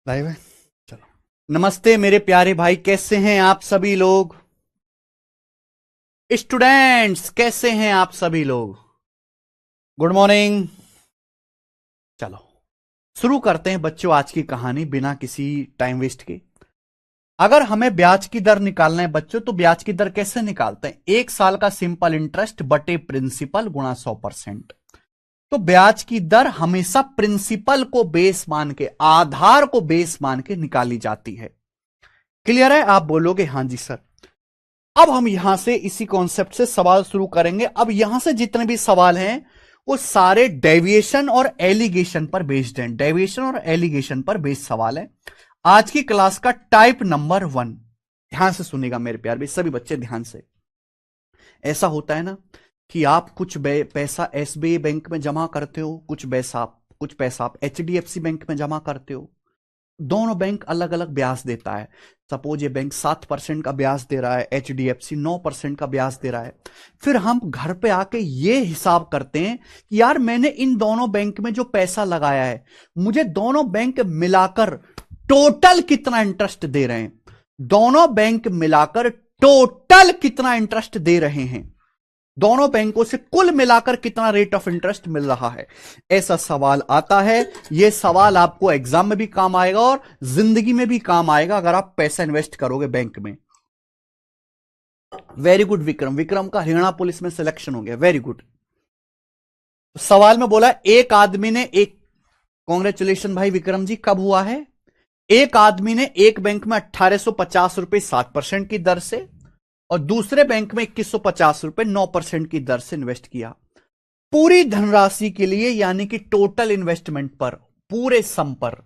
Live है। चलो, नमस्ते मेरे प्यारे भाई, कैसे हैं आप सभी लोग? स्टूडेंट्स कैसे हैं आप सभी लोग? Good morning. चलो शुरू करते हैं बच्चों आज की कहानी बिना किसी टाइम वेस्ट के। अगर हमें ब्याज की दर निकालना है बच्चों, तो ब्याज की दर कैसे निकालते हैं? 1 साल का सिंपल इंटरेस्ट बटे प्रिंसिपल गुणा 100%। तो ब्याज की दर हमेशा प्रिंसिपल को बेस मान के, आधार को बेस मान के निकाली जाती है। क्लियर है? आप बोलोगे हाँ जी सर। अब हम यहां से इसी कॉन्सेप्ट से सवाल शुरू करेंगे। अब यहां से जितने भी सवाल हैं वो सारे डेविएशन और एलिगेशन पर बेस्ड हैं। डेविएशन और एलिगेशन पर बेस्ड सवाल है। आज की क्लास का टाइप नंबर 1, ध्यान से सुनेगा मेरे प्यार भी, सभी बच्चे ध्यान से। ऐसा होता है ना कि आप कुछ पैसा एसबीआई बैंक में जमा करते हो, कुछ पैसा आप एचडीएफसी बैंक में जमा करते हो। दोनों बैंक अलग अलग ब्याज देता है। सपोज ये बैंक 7% का ब्याज दे रहा है, एचडीएफसी 9% का ब्याज दे रहा है। फिर हम घर पे आके ये हिसाब करते हैं कि यार मैंने इन दोनों बैंक में जो पैसा लगाया है, मुझे दोनों बैंक मिलाकर टोटल कितना इंटरेस्ट दे रहे हैं, दोनों बैंक मिलाकर टोटल कितना इंटरेस्ट दे रहे हैं, दोनों बैंकों से कुल मिलाकर कितना रेट ऑफ इंटरेस्ट मिल रहा है। ऐसा सवाल आता है। यह सवाल आपको एग्जाम में भी काम आएगा और जिंदगी में भी काम आएगा अगर आप पैसा इन्वेस्ट करोगे बैंक में। वेरी गुड विक्रम, विक्रम का हरियाणा पुलिस में सिलेक्शन हो गया, वेरी गुड। सवाल में बोला एक आदमी ने एक, कॉन्ग्रेचुलेशन भाई विक्रम जी, कब हुआ है? एक आदमी ने एक बैंक में 1850 रुपए 7% की दर से और दूसरे बैंक में 2150 रुपए 9% की दर से इन्वेस्ट किया। पूरी धनराशि के लिए यानी कि टोटल इन्वेस्टमेंट पर, पूरे सम पर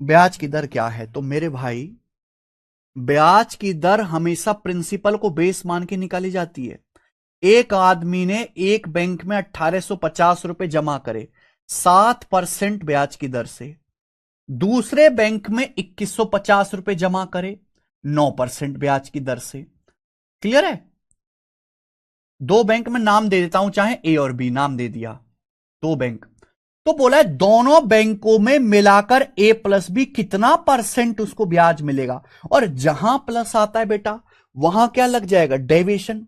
ब्याज की दर क्या है? तो मेरे भाई ब्याज की दर हमेशा प्रिंसिपल को बेस मान के निकाली जाती है। एक आदमी ने एक बैंक में 1850 रुपए जमा करे 7% ब्याज की दर से, दूसरे बैंक में 2150 रुपए जमा करे 9% ब्याज की दर से। क्लियर है? दो बैंक में नाम दे देता हूं, चाहे ए और बी, नाम दे दिया दो बैंक। तो बोला है दोनों बैंकों में मिलाकर ए प्लस बी कितना परसेंट उसको ब्याज मिलेगा। और जहां प्लस आता है बेटा वहां क्या लग जाएगा? डेविएशन।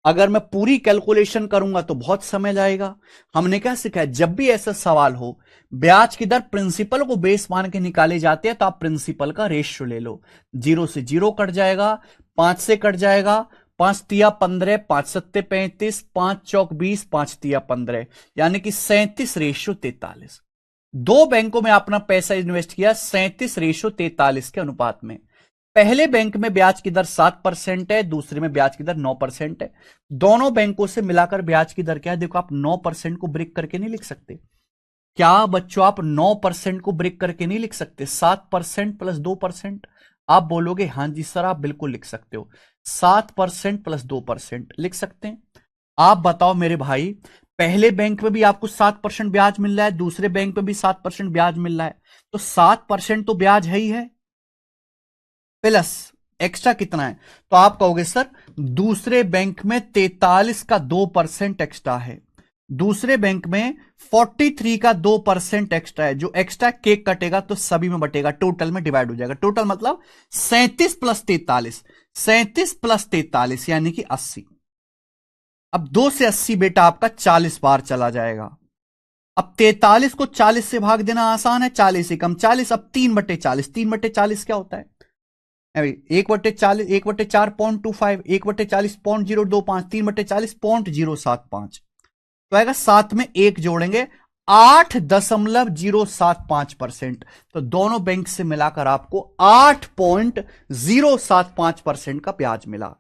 अगर मैं पूरी कैलकुलेशन करूंगा तो बहुत समय जाएगा। हमने क्या सीखा है, जब भी ऐसा सवाल हो ब्याज की दर प्रिंसिपल को बेस मान के निकाले जाते हैं, तो आप प्रिंसिपल का रेशियो ले लो। 0 से 0 कट जाएगा, 5 से कट जाएगा, 5 तिया 15, 5 सत्ते 35, 5 चौक 20, 5 तिया 15, यानी कि 37:43। दो बैंकों में अपना पैसा इन्वेस्ट किया 37:43 के अनुपात में। पहले बैंक में ब्याज की दर 7% है, दूसरे में ब्याज की दर 9% है। दोनों बैंकों से मिलाकर ब्याज की दर क्या है? देखो, आप 9% को ब्रेक करके नहीं लिख सकते क्या बच्चों? आप 9% को ब्रेक करके नहीं लिख सकते? 7% प्लस 2%। आप बोलोगे हाँ जी सर, आप बिल्कुल लिख सकते हो। 7% प्लस 2% लिख सकते हैं। आप बताओ मेरे भाई, पहले बैंक में भी आपको 7% ब्याज मिल रहा है, दूसरे बैंक में भी 7% ब्याज मिल रहा है, तो 7% तो ब्याज है ही है, प्लस एक्स्ट्रा कितना है? तो आप कहोगे सर दूसरे बैंक में 43 का 2% एक्स्ट्रा है, दूसरे बैंक में 43 का 2% एक्स्ट्रा है। जो एक्स्ट्रा केक कटेगा तो सभी में बटेगा, टोटल में डिवाइड हो जाएगा। टोटल मतलब 37 प्लस 43, 37 प्लस 43 यानी कि 80। अब 2 से 80 बेटा आपका 40 बार चला जाएगा। अब 43 को 40 से भाग देना आसान है, 40 एकम 40। अब 3/40, 3/40 क्या होता है? 1/40, 1/4.25, 1/40.025, 3/40.075। तो आएगा, साथ में एक जोड़ेंगे 8.075%। तो दोनों बैंक से मिलाकर आपको 8.075% का ब्याज मिला।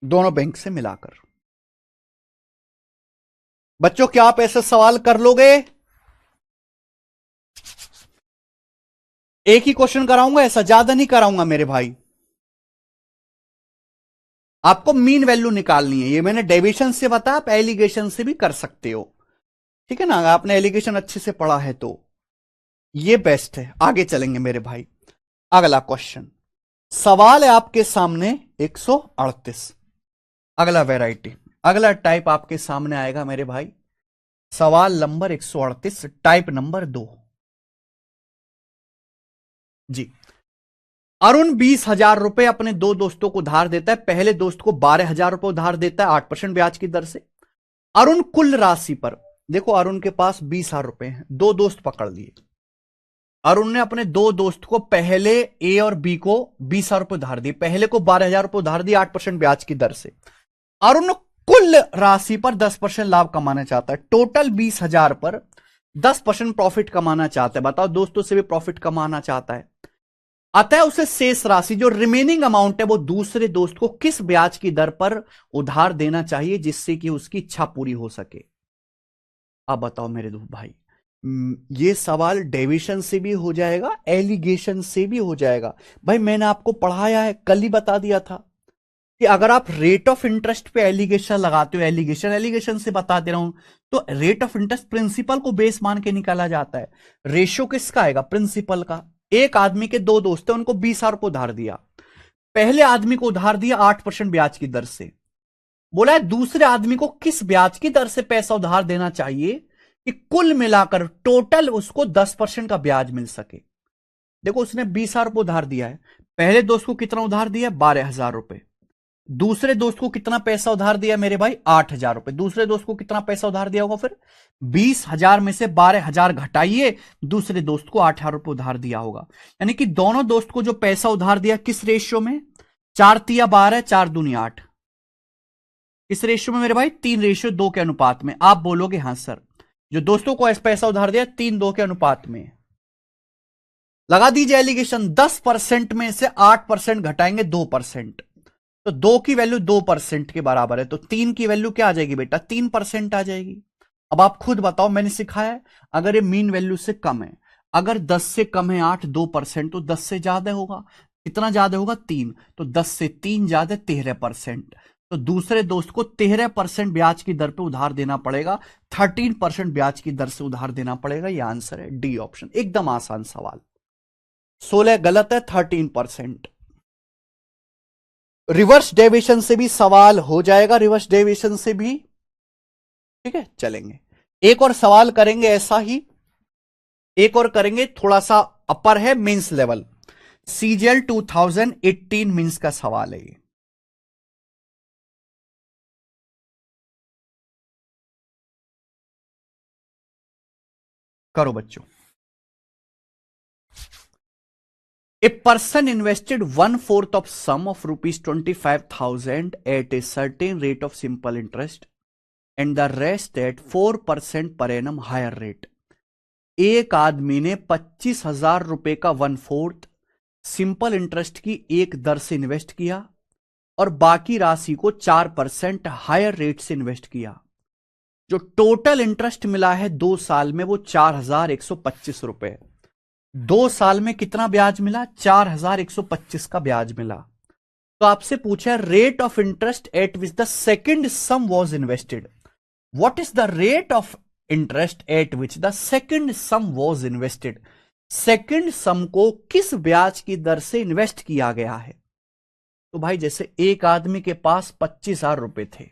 दोनों बैंक से मिलाकर। बच्चों क्या आप ऐसे सवाल कर लोगे? एक ही क्वेश्चन कराऊंगा, ऐसा ज्यादा नहीं कराऊंगा मेरे भाई। आपको मीन वैल्यू निकालनी है, ये मैंने डेविएशन से बताया, आप एलिगेशन से भी कर सकते हो। ठीक है ना? अगर आपने एलिगेशन अच्छे से पढ़ा है तो ये बेस्ट है। आगे चलेंगे मेरे भाई। अगला क्वेश्चन, सवाल है आपके सामने 138। अगला वैरायटी, अगला टाइप आपके सामने आएगा मेरे भाई सवाल नंबर 138 टाइप नंबर 2 जी। अरुण 20,000 रुपए अपने दो दोस्तों को उधार देता है। पहले दोस्त को 12,000 रुपए उधार देता है 8% ब्याज की दर से। अरुण कुल राशि पर, देखो अरुण के पास 20,000 रुपए हैं, दो दोस्त पकड़ लिए। अरुण ने अपने दो दोस्त को पहले ए और बी को 20,000 रुपए उधार दिए। पहले को 12,000 रुपए उधार दिए 8% ब्याज की दर से। अरुण कुल राशि पर 10% लाभ कमाना चाहता है। टोटल 20,000 पर 10% प्रॉफिट कमाना चाहता है। बताओ, दोस्तों से भी प्रॉफिट कमाना चाहता है। अतः उसे शेष राशि जो रिमेनिंग अमाउंट है वो दूसरे दोस्त को किस ब्याज की दर पर उधार देना चाहिए जिससे कि उसकी इच्छा पूरी हो सके। अब बताओ मेरे भाई, ये सवाल डेविएशन से भी हो जाएगा, एलिगेशन से भी हो जाएगा। भाई मैंने आपको पढ़ाया है, कल ही बता दिया था कि अगर आप रेट ऑफ इंटरेस्ट पे एलिगेशन लगाते हो, एलिगेशन से बता दे रहा हूं, तो रेट ऑफ इंटरेस्ट प्रिंसिपल को बेस मान के निकाला जाता है। रेशियो किसका आएगा? प्रिंसिपल का। एक आदमी के दो दोस्त हैं, उनको 20,000 रुपए उधार दिया। पहले आदमी को उधार दिया 8% ब्याज की दर से। बोला है दूसरे आदमी को किस ब्याज की दर से पैसा उधार देना चाहिए कि कुल मिलाकर टोटल उसको 10% का ब्याज मिल सके। देखो उसने 20,000 रुपए उधार दिया है। पहले दोस्त को कितना उधार दिया? 12,000 रुपए। दूसरे दोस्त को कितना पैसा उधार दिया मेरे भाई? 8,000 रुपए। दूसरे दोस्त को कितना पैसा उधार दिया होगा फिर? 20,000 में से 12,000 घटाइए, दूसरे दोस्त को 8,000 रुपए उधार दिया होगा। यानी कि दोनों दोस्त को जो पैसा उधार दिया किस रेशियो में? 4 तिया 12, 4 दूनी 8। किस रेशियो में मेरे भाई? 3:2 के अनुपात में। आप बोलोगे हाँ सर, जो दोस्तों को पैसा उधार दिया 3:2 के अनुपात में। लगा दीजिए एलिगेशन। 10% में से 8% घटाएंगे 2%, तो 2 की वैल्यू 2% के बराबर है, तो 3 की वैल्यू क्या आ जाएगी बेटा? 3% आ जाएगी। अब आप खुद बताओ, मैंने सिखाया है अगर ये मीन वैल्यू से कम है, अगर 10 से कम है 8, 2%, तो 10 से ज्यादा होगा। कितना ज्यादा होगा? 3, तो 10 से 3 ज्यादा 13%। तो दूसरे दोस्त को 13% ब्याज की दर पे उधार देना पड़ेगा, 13% ब्याज की दर से उधार देना पड़ेगा। यह आंसर है डी ऑप्शन। एकदम आसान सवाल। 16 गलत है, 13%। रिवर्स डेविएशन से भी सवाल हो जाएगा, रिवर्स डेविएशन से भी। ठीक है, चलेंगे एक और सवाल करेंगे ऐसा ही, एक और करेंगे थोड़ा सा अपर है, मेंस लेवल। सीजीएल 2018 मीन्स का सवाल है ये। करो बच्चों। A person invested 1/4 of sum of rupees 25,000 at a certain rate of simple interest and the rest at 4% per annum higher rate. एक आदमी ने 25,000 रुपए का 1/4 सिंपल इंटरेस्ट की एक दर से इन्वेस्ट किया और बाकी राशि को 4% हायर रेट से इन्वेस्ट किया। जो टोटल इंटरेस्ट मिला है 2 साल में वो 4,125 रुपए। 2 साल में कितना ब्याज मिला? 4,125 का ब्याज मिला। तो आपसे पूछा rate of interest at which the second sum was invested. What is the rate of interest at which the second sum was invested? Second sum को किस ब्याज की दर से इन्वेस्ट किया गया है? तो भाई जैसे एक आदमी के पास 25,000 रुपए थे,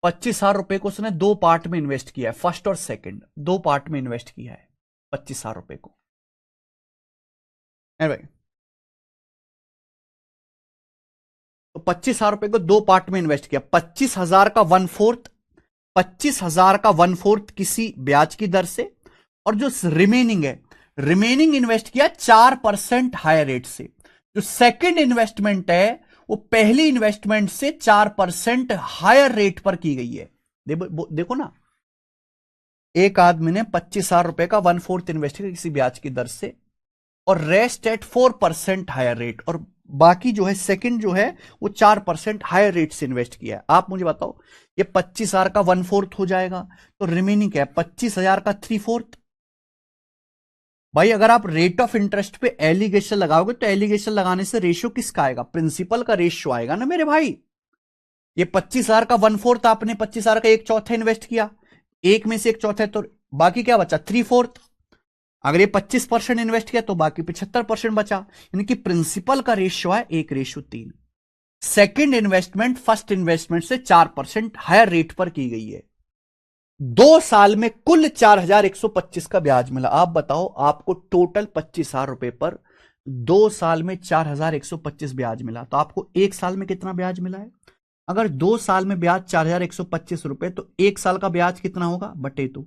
25,000 रुपए को उसने 2 पार्ट में इन्वेस्ट किया है, फर्स्ट और सेकंड 2 पार्ट में इन्वेस्ट किया है 25,000 रुपए को। भाई तो 25,000 रुपए को 2 पार्ट में इन्वेस्ट किया। 25,000 का 1/4, 25,000 का 1/4 किसी ब्याज की दर से, और जो रिमेनिंग है, रिमेनिंग इन्वेस्ट किया 4% हायर रेट से। जो सेकंड इन्वेस्टमेंट है वो पहली इन्वेस्टमेंट से 4% हायर रेट पर की गई है। देखो ना, एक आदमी ने 25,000 रुपए का 1/4 इन्वेस्ट किया किसी ब्याज की दर से और रेस्ट एट 4% हायर रेट, और बाकी जो है सेकंड जो है वो 4% हायर रेट से इन्वेस्ट किया है। आप मुझे बताओ, ये 25,000 का 1/4 हो जाएगा तो रिमेनिंग क्या है? 25,000 का 3/4। भाई अगर आप रेट ऑफ इंटरेस्ट पे एलिगेशन लगाओगे तो एलिगेशन लगाने से रेशियो किसका आएगा? प्रिंसिपल का रेशियो आएगा ना मेरे भाई। ये 25,000 का 1/4 आपने 25,000 का 1/4 इन्वेस्ट किया, एक में से 1/4 तो बाकी क्या बचा? 3/4। अगर ये 25% इन्वेस्ट किया तो बाकी 75% बचा, यानी कि प्रिंसिपल का रेशियो है 1:3। सेकंड इन्वेस्टमेंट फर्स्ट इन्वेस्टमेंट से 4% हायर रेट पर की गई है। 2 साल में कुल 4,125 का ब्याज मिला। आप बताओ, आपको टोटल 25,000 रुपए पर 2 साल में 4,125 ब्याज मिला, तो आपको 1 साल में कितना ब्याज मिला है? अगर 2 साल में ब्याज 4,125 रुपए, तो 1 साल का ब्याज कितना होगा बटे 2।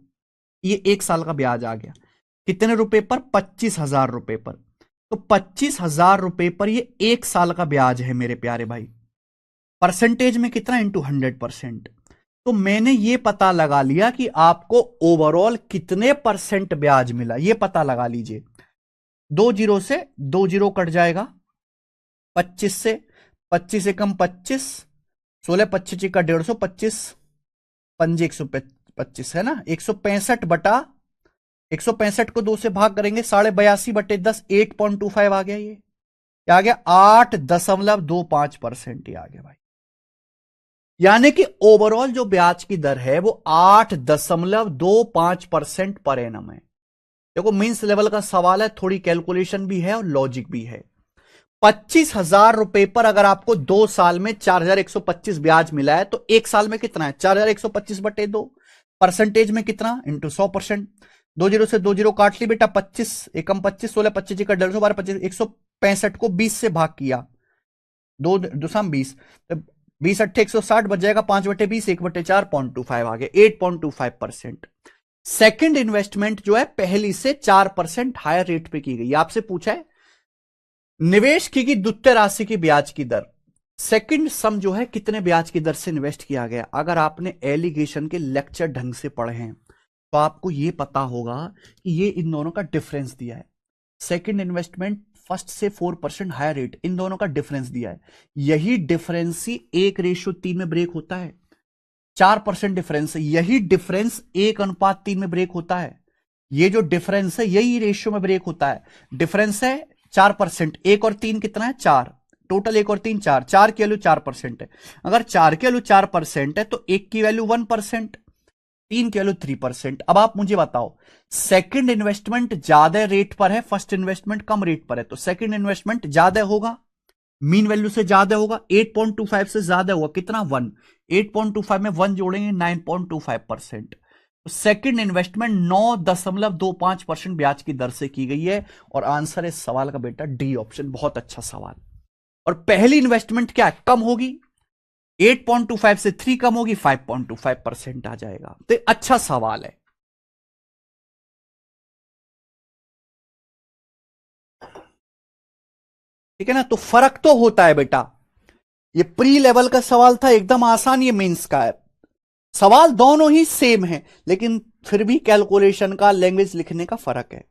ये 1 साल का ब्याज आ गया कितने रुपए पर? 25,000 रुपए पर। तो 25,000 रुपए पर ये 1 साल का ब्याज है मेरे प्यारे भाई। परसेंटेज में कितना? इंटू 100%। तो मैंने ये पता लगा लिया कि आपको ओवरऑल कितने परसेंट ब्याज मिला, ये पता लगा लीजिए। 2 जीरो से 2 जीरो कट जाएगा, 25 से 25 एकम 25, 16 25 का 150, 25 पंजे 125 है ना, 165 बटा 165 को 2 से भाग करेंगे, 82.5 बटे 10, 8.25 आ गया। ये क्या आ गया? 8.25% ही आ गया भाई। यानी कि ओवरऑल जो ब्याज की दर है वो 8.25% पर एनम है। देखो मींस लेवल का सवाल है, थोड़ी कैलकुलेशन भी है और लॉजिक भी है। 25,000 रुपए पर अगर आपको 2 साल में 4,125 ब्याज मिला है, तो 1 साल में कितना है? 4,125 बटे 2, परसेंटेज में कितना? इंटू 100%। 2 जीरो से 2 जीरो काट ली बेटा, 25 एकम 25, 16 25 का 150, 12 25, 165 को 20 से भाग किया, 2 2 20, 20 अट्ठे 160 बच जाएगा, 5 बटे 20, 1 बटे 4.25 आ गया, 8.25%। सेकंड इन्वेस्टमेंट जो है पहली से 4% हायर रेट पे की गई। आपसे पूछा है निवेश की गई द्वितीय राशि की ब्याज की दर, सेकंड सम जो है कितने ब्याज की दर से इन्वेस्ट किया गया। अगर आपने एलिगेशन के लेक्चर ढंग से पढ़े हैं तो आपको यह पता होगा कि ये इन दोनों का डिफरेंस दिया है। सेकंड इन्वेस्टमेंट फर्स्ट से 4% हायर रेट, इन दोनों का डिफरेंस दिया है। यही डिफरेंस ही 1:3 में ब्रेक होता है। 4% डिफरेंस है, यही डिफरेंस 1:3 में ब्रेक होता है। ये जो डिफरेंस है यही रेशियो में ब्रेक होता है। डिफरेंस है 4%, 1 और 3 कितना है? 4, टोटल 1 और 3 4, 4 की वैल्यू 4% है। अगर 4 की वैल्यू 4% है तो 1 की वैल्यू 1%, 3 की वैल्यू 3%। अब आप मुझे बताओ, सेकंड इन्वेस्टमेंट ज्यादा रेट पर है, फर्स्ट इन्वेस्टमेंट कम रेट पर है, तो सेकंड इन्वेस्टमेंट ज्यादा होगा, मीन वैल्यू से ज्यादा होगा, 8.25 से ज्यादा होगा, कितना? 1। 8.25 में 1 जोड़ेंगे, 9.25%। तो सेकंड इन्वेस्टमेंट 9.25% ब्याज की दर से की गई है। और आंसर है इस सवाल का बेटा डी ऑप्शन। बहुत अच्छा सवाल। और पहली इन्वेस्टमेंट क्या है? कम होगी, 8.25 से 3 कम होगी, 5.25% आ जाएगा। तो अच्छा सवाल है। ठीक है ना, तो फर्क तो होता है बेटा। ये प्री लेवल का सवाल था, एकदम आसान। ये मेंस का है। सवाल दोनों ही सेम है, लेकिन फिर भी कैलकुलेशन का, लैंग्वेज लिखने का फर्क है।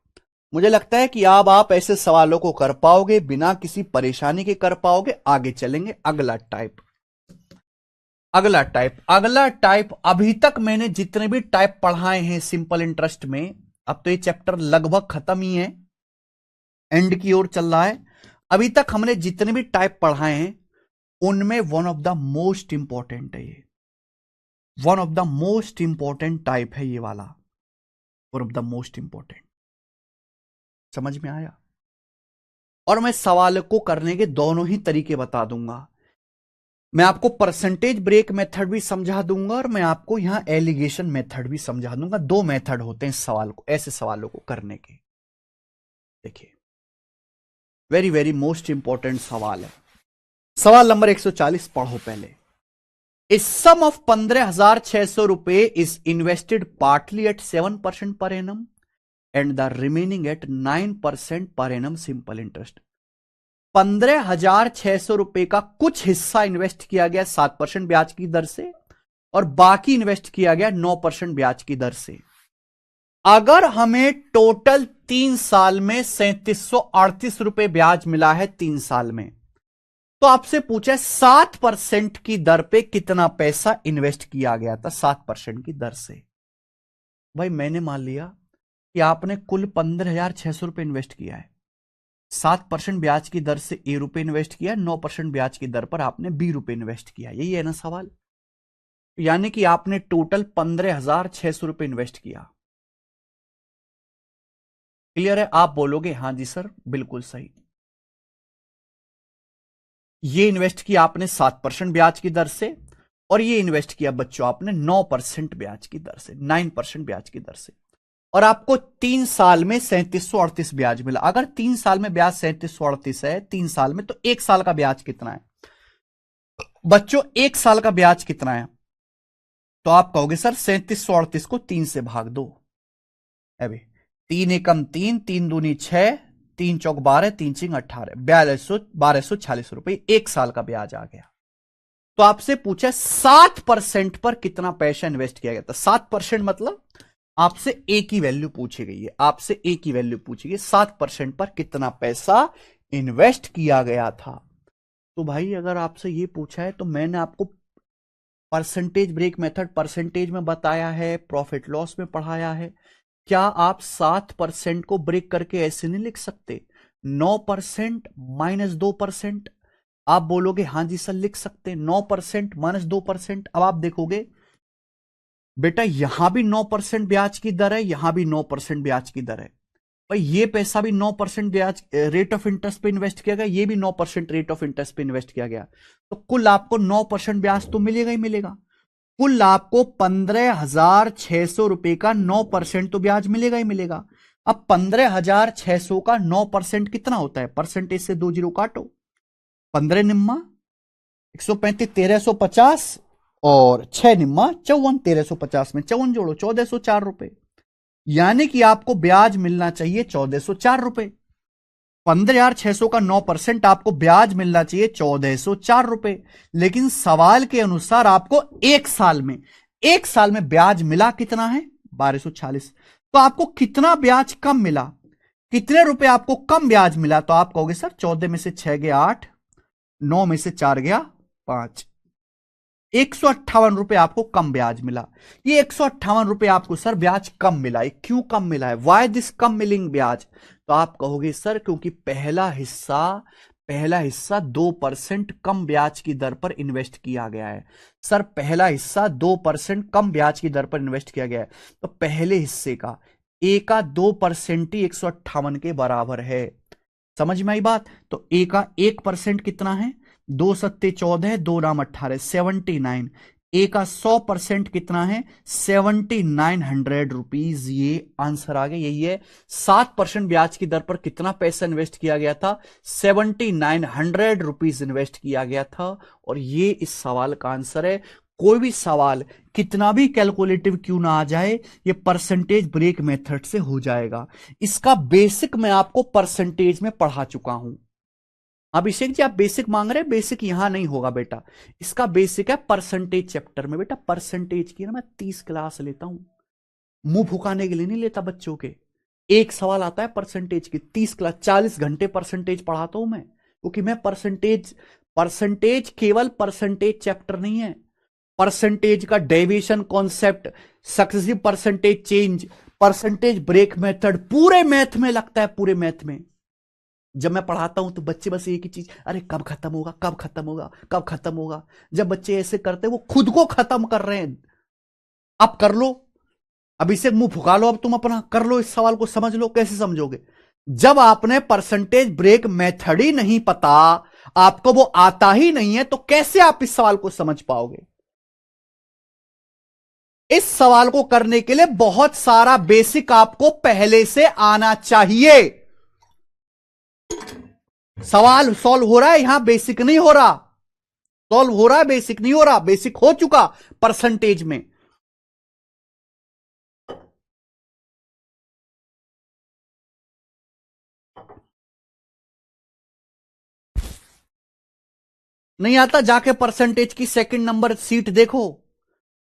मुझे लगता है कि अब आप ऐसे सवालों को कर पाओगे, बिना किसी परेशानी के कर पाओगे। आगे चलेंगे। अगला टाइप, अगला टाइप अभी तक मैंने जितने भी टाइप पढ़ाए हैं सिंपल इंटरेस्ट में, अब तो ये चैप्टर लगभग खत्म ही है, एंड की ओर चल रहा है। अभी तक हमने जितने भी टाइप पढ़ाए हैं उनमें one of the most important है ये, one of the most important type है ये वाला, one of the most important. समझ में आया? और मैं सवाल को करने के दोनों ही तरीके बता दूंगा। मैं आपको परसेंटेज ब्रेक मेथड भी समझा दूंगा और मैं आपको यहां एलिगेशन मेथड भी समझा दूंगा। 2 मेथड होते हैं इस सवाल को, ऐसे सवालों को करने के। देखिए, वेरी वेरी मोस्ट इंपॉर्टेंट सवाल है। सवाल नंबर 140 पढ़ो पहले। A sum of 15,600 रुपए is invested partly at 7% per annum and the remaining at 9% per annum simple interest. 15,600 रुपए का कुछ हिस्सा इन्वेस्ट किया गया 7% ब्याज की दर से और बाकी इन्वेस्ट किया गया 9% ब्याज की दर से। अगर हमें टोटल 3 साल में 3,738 रुपए ब्याज मिला है 3 साल में, तो आपसे पूछा है 7% की दर पे कितना पैसा इन्वेस्ट किया गया था 7% की दर से। भाई मैंने मान लिया कि आपने कुल 15,600 रुपए इन्वेस्ट किया है, 7% ब्याज की दर से ए रुपए इन्वेस्ट किया, 9% ब्याज की दर पर आपने बी रुपए इन्वेस्ट किया। यही है ना सवाल? यानी कि आपने टोटल 15,600 रुपए इन्वेस्ट किया। क्लियर है? आप बोलोगे हां जी सर बिल्कुल सही। ये इन्वेस्ट किया आपने 7% ब्याज की दर से और ये इन्वेस्ट किया बच्चों आपने 9% ब्याज की दर से, 9% ब्याज की दर से, और आपको 3 साल में 3738 ब्याज मिला। अगर 3 साल में ब्याज 3738 है 3 साल में, तो 1 साल का ब्याज कितना है बच्चों? 1 साल का ब्याज कितना है? तो आप कहोगे सर 3738 को 3 से भाग दो। अभी 3 एकम 3, 3 दूनी 6, 3 चौक 12, 3 चिंग 18, 1246 रुपए 1 साल का ब्याज आ गया। तो आपसे पूछा 7% पर कितना पैसा इन्वेस्ट किया गया था। 7% मतलब आपसे एक ही वैल्यू पूछी गई है, आपसे एक ही वैल्यू पूछी गई, 7% पर कितना पैसा इन्वेस्ट किया गया था। तो भाई अगर आपसे ये पूछा है तो मैंने आपको परसेंटेज ब्रेक मेथड परसेंटेज में बताया है, प्रॉफिट लॉस में पढ़ाया है। क्या आप 7% को ब्रेक करके ऐसे नहीं लिख सकते? 9% माइनस 2%। आप बोलोगे हां जी सर लिख सकते, 9% माइनस 2%। अब आप देखोगे बेटा यहां भी 9% ब्याज की दर है, यहां भी 9% ब्याज की दर है। भाई ये पैसा भी 9% ब्याज रेट ऑफ इंटरेस्ट पे इन्वेस्ट किया गया, ये भी 9% रेट ऑफ इंटरेस्ट पे इन्वेस्ट किया गया। तो कुल आपको 9% ब्याज तो मिलेगा ही मिलेगा। कुल आपको 15,600 रुपए का 9% तो ब्याज मिलेगा ही मिलेगा। अब 15,600 का 9% कितना होता है? परसेंटेज से 2 जीरो काटो, 15 निम्मा 135, 1350 और 6 निम्मा 54, 1350 में 54 जोड़ो 1404 रुपए। यानी कि आपको ब्याज मिलना चाहिए 1404 रुपए। 15,600 का 9% आपको ब्याज मिलना चाहिए 1404 रुपए। लेकिन सवाल के अनुसार आपको एक साल में ब्याज मिला कितना है? 1240। तो आपको कितना ब्याज कम मिला? कितने रुपए आपको कम ब्याज मिला? तो आप कहोगे सर 14 में से 6 गया 8, 9 में से 4 गया 5, 158 रुपए आपको कम ब्याज मिला। ये 158 रुपए आपको सर ब्याज कम मिला है। क्यों कम मिला है? वाई दिस कम मिलिंग ब्याज? तो आप कहोगे सर क्योंकि पहला हिस्सा 2% कम ब्याज की दर पर इन्वेस्ट किया गया है। सर पहला हिस्सा 2% कम ब्याज की दर पर इन्वेस्ट किया गया है, तो पहले हिस्से का ए का 2% ही 158 के बराबर है। समझ में आई बात? तो ए का 1% कितना है? 2 सत्ते 14, 2 नाम 18, 79। ए का 100% कितना है? 7900 रुपीज। ये आंसर आ गया, यही है। 7% ब्याज की दर पर कितना पैसा इन्वेस्ट किया गया था? 7900 रुपीज इन्वेस्ट किया गया था। और ये इस सवाल का आंसर है। कोई भी सवाल कितना भी कैलकुलेटिव क्यों ना आ जाए, ये परसेंटेज ब्रेक मेथड से हो जाएगा। इसका बेसिक मैं आपको परसेंटेज में पढ़ा चुका हूं। अभिषेक जी आप बेसिक मांग रहे हैं, बेसिक यहां नहीं होगा बेटा। इसका बेसिक है परसेंटेज चैप्टर में। बेटा परसेंटेज की ना मैं 30 क्लास लेता हूं, मुंह फुकाने के लिए नहीं लेता बच्चों के। एक सवाल आता है परसेंटेज की, 30 क्लास 40 घंटे परसेंटेज पढ़ाता हूं मैं। क्योंकि मैं परसेंटेज केवल परसेंटेज चैप्टर नहीं है, परसेंटेज का deviation concept, successive percentage change, percentage break method, पूरे मैथ में लगता है। पूरे मैथ में जब मैं पढ़ाता हूं तो बच्चे बस एक ही चीज, अरे कब खत्म होगा, कब खत्म होगा, कब खत्म होगा। जब बच्चे ऐसे करते हैं वो खुद को खत्म कर रहे हैं। अब कर लो, अभी से मुंह फुका लो, अब तुम अपना कर लो, इस सवाल को समझ लो। कैसे समझोगे? जब आपने परसेंटेज ब्रेक मेथड ही नहीं पता, आपको वो आता ही नहीं है, तो कैसे आप इस सवाल को समझ पाओगे? इस सवाल को करने के लिए बहुत सारा बेसिक आपको पहले से आना चाहिए। सवाल सॉल्व हो रहा है यहां, बेसिक नहीं हो रहा। सॉल्व हो रहा है, बेसिक नहीं हो रहा। बेसिक हो चुका परसेंटेज में। नहीं आता? जाके परसेंटेज की सेकंड नंबर सीट देखो,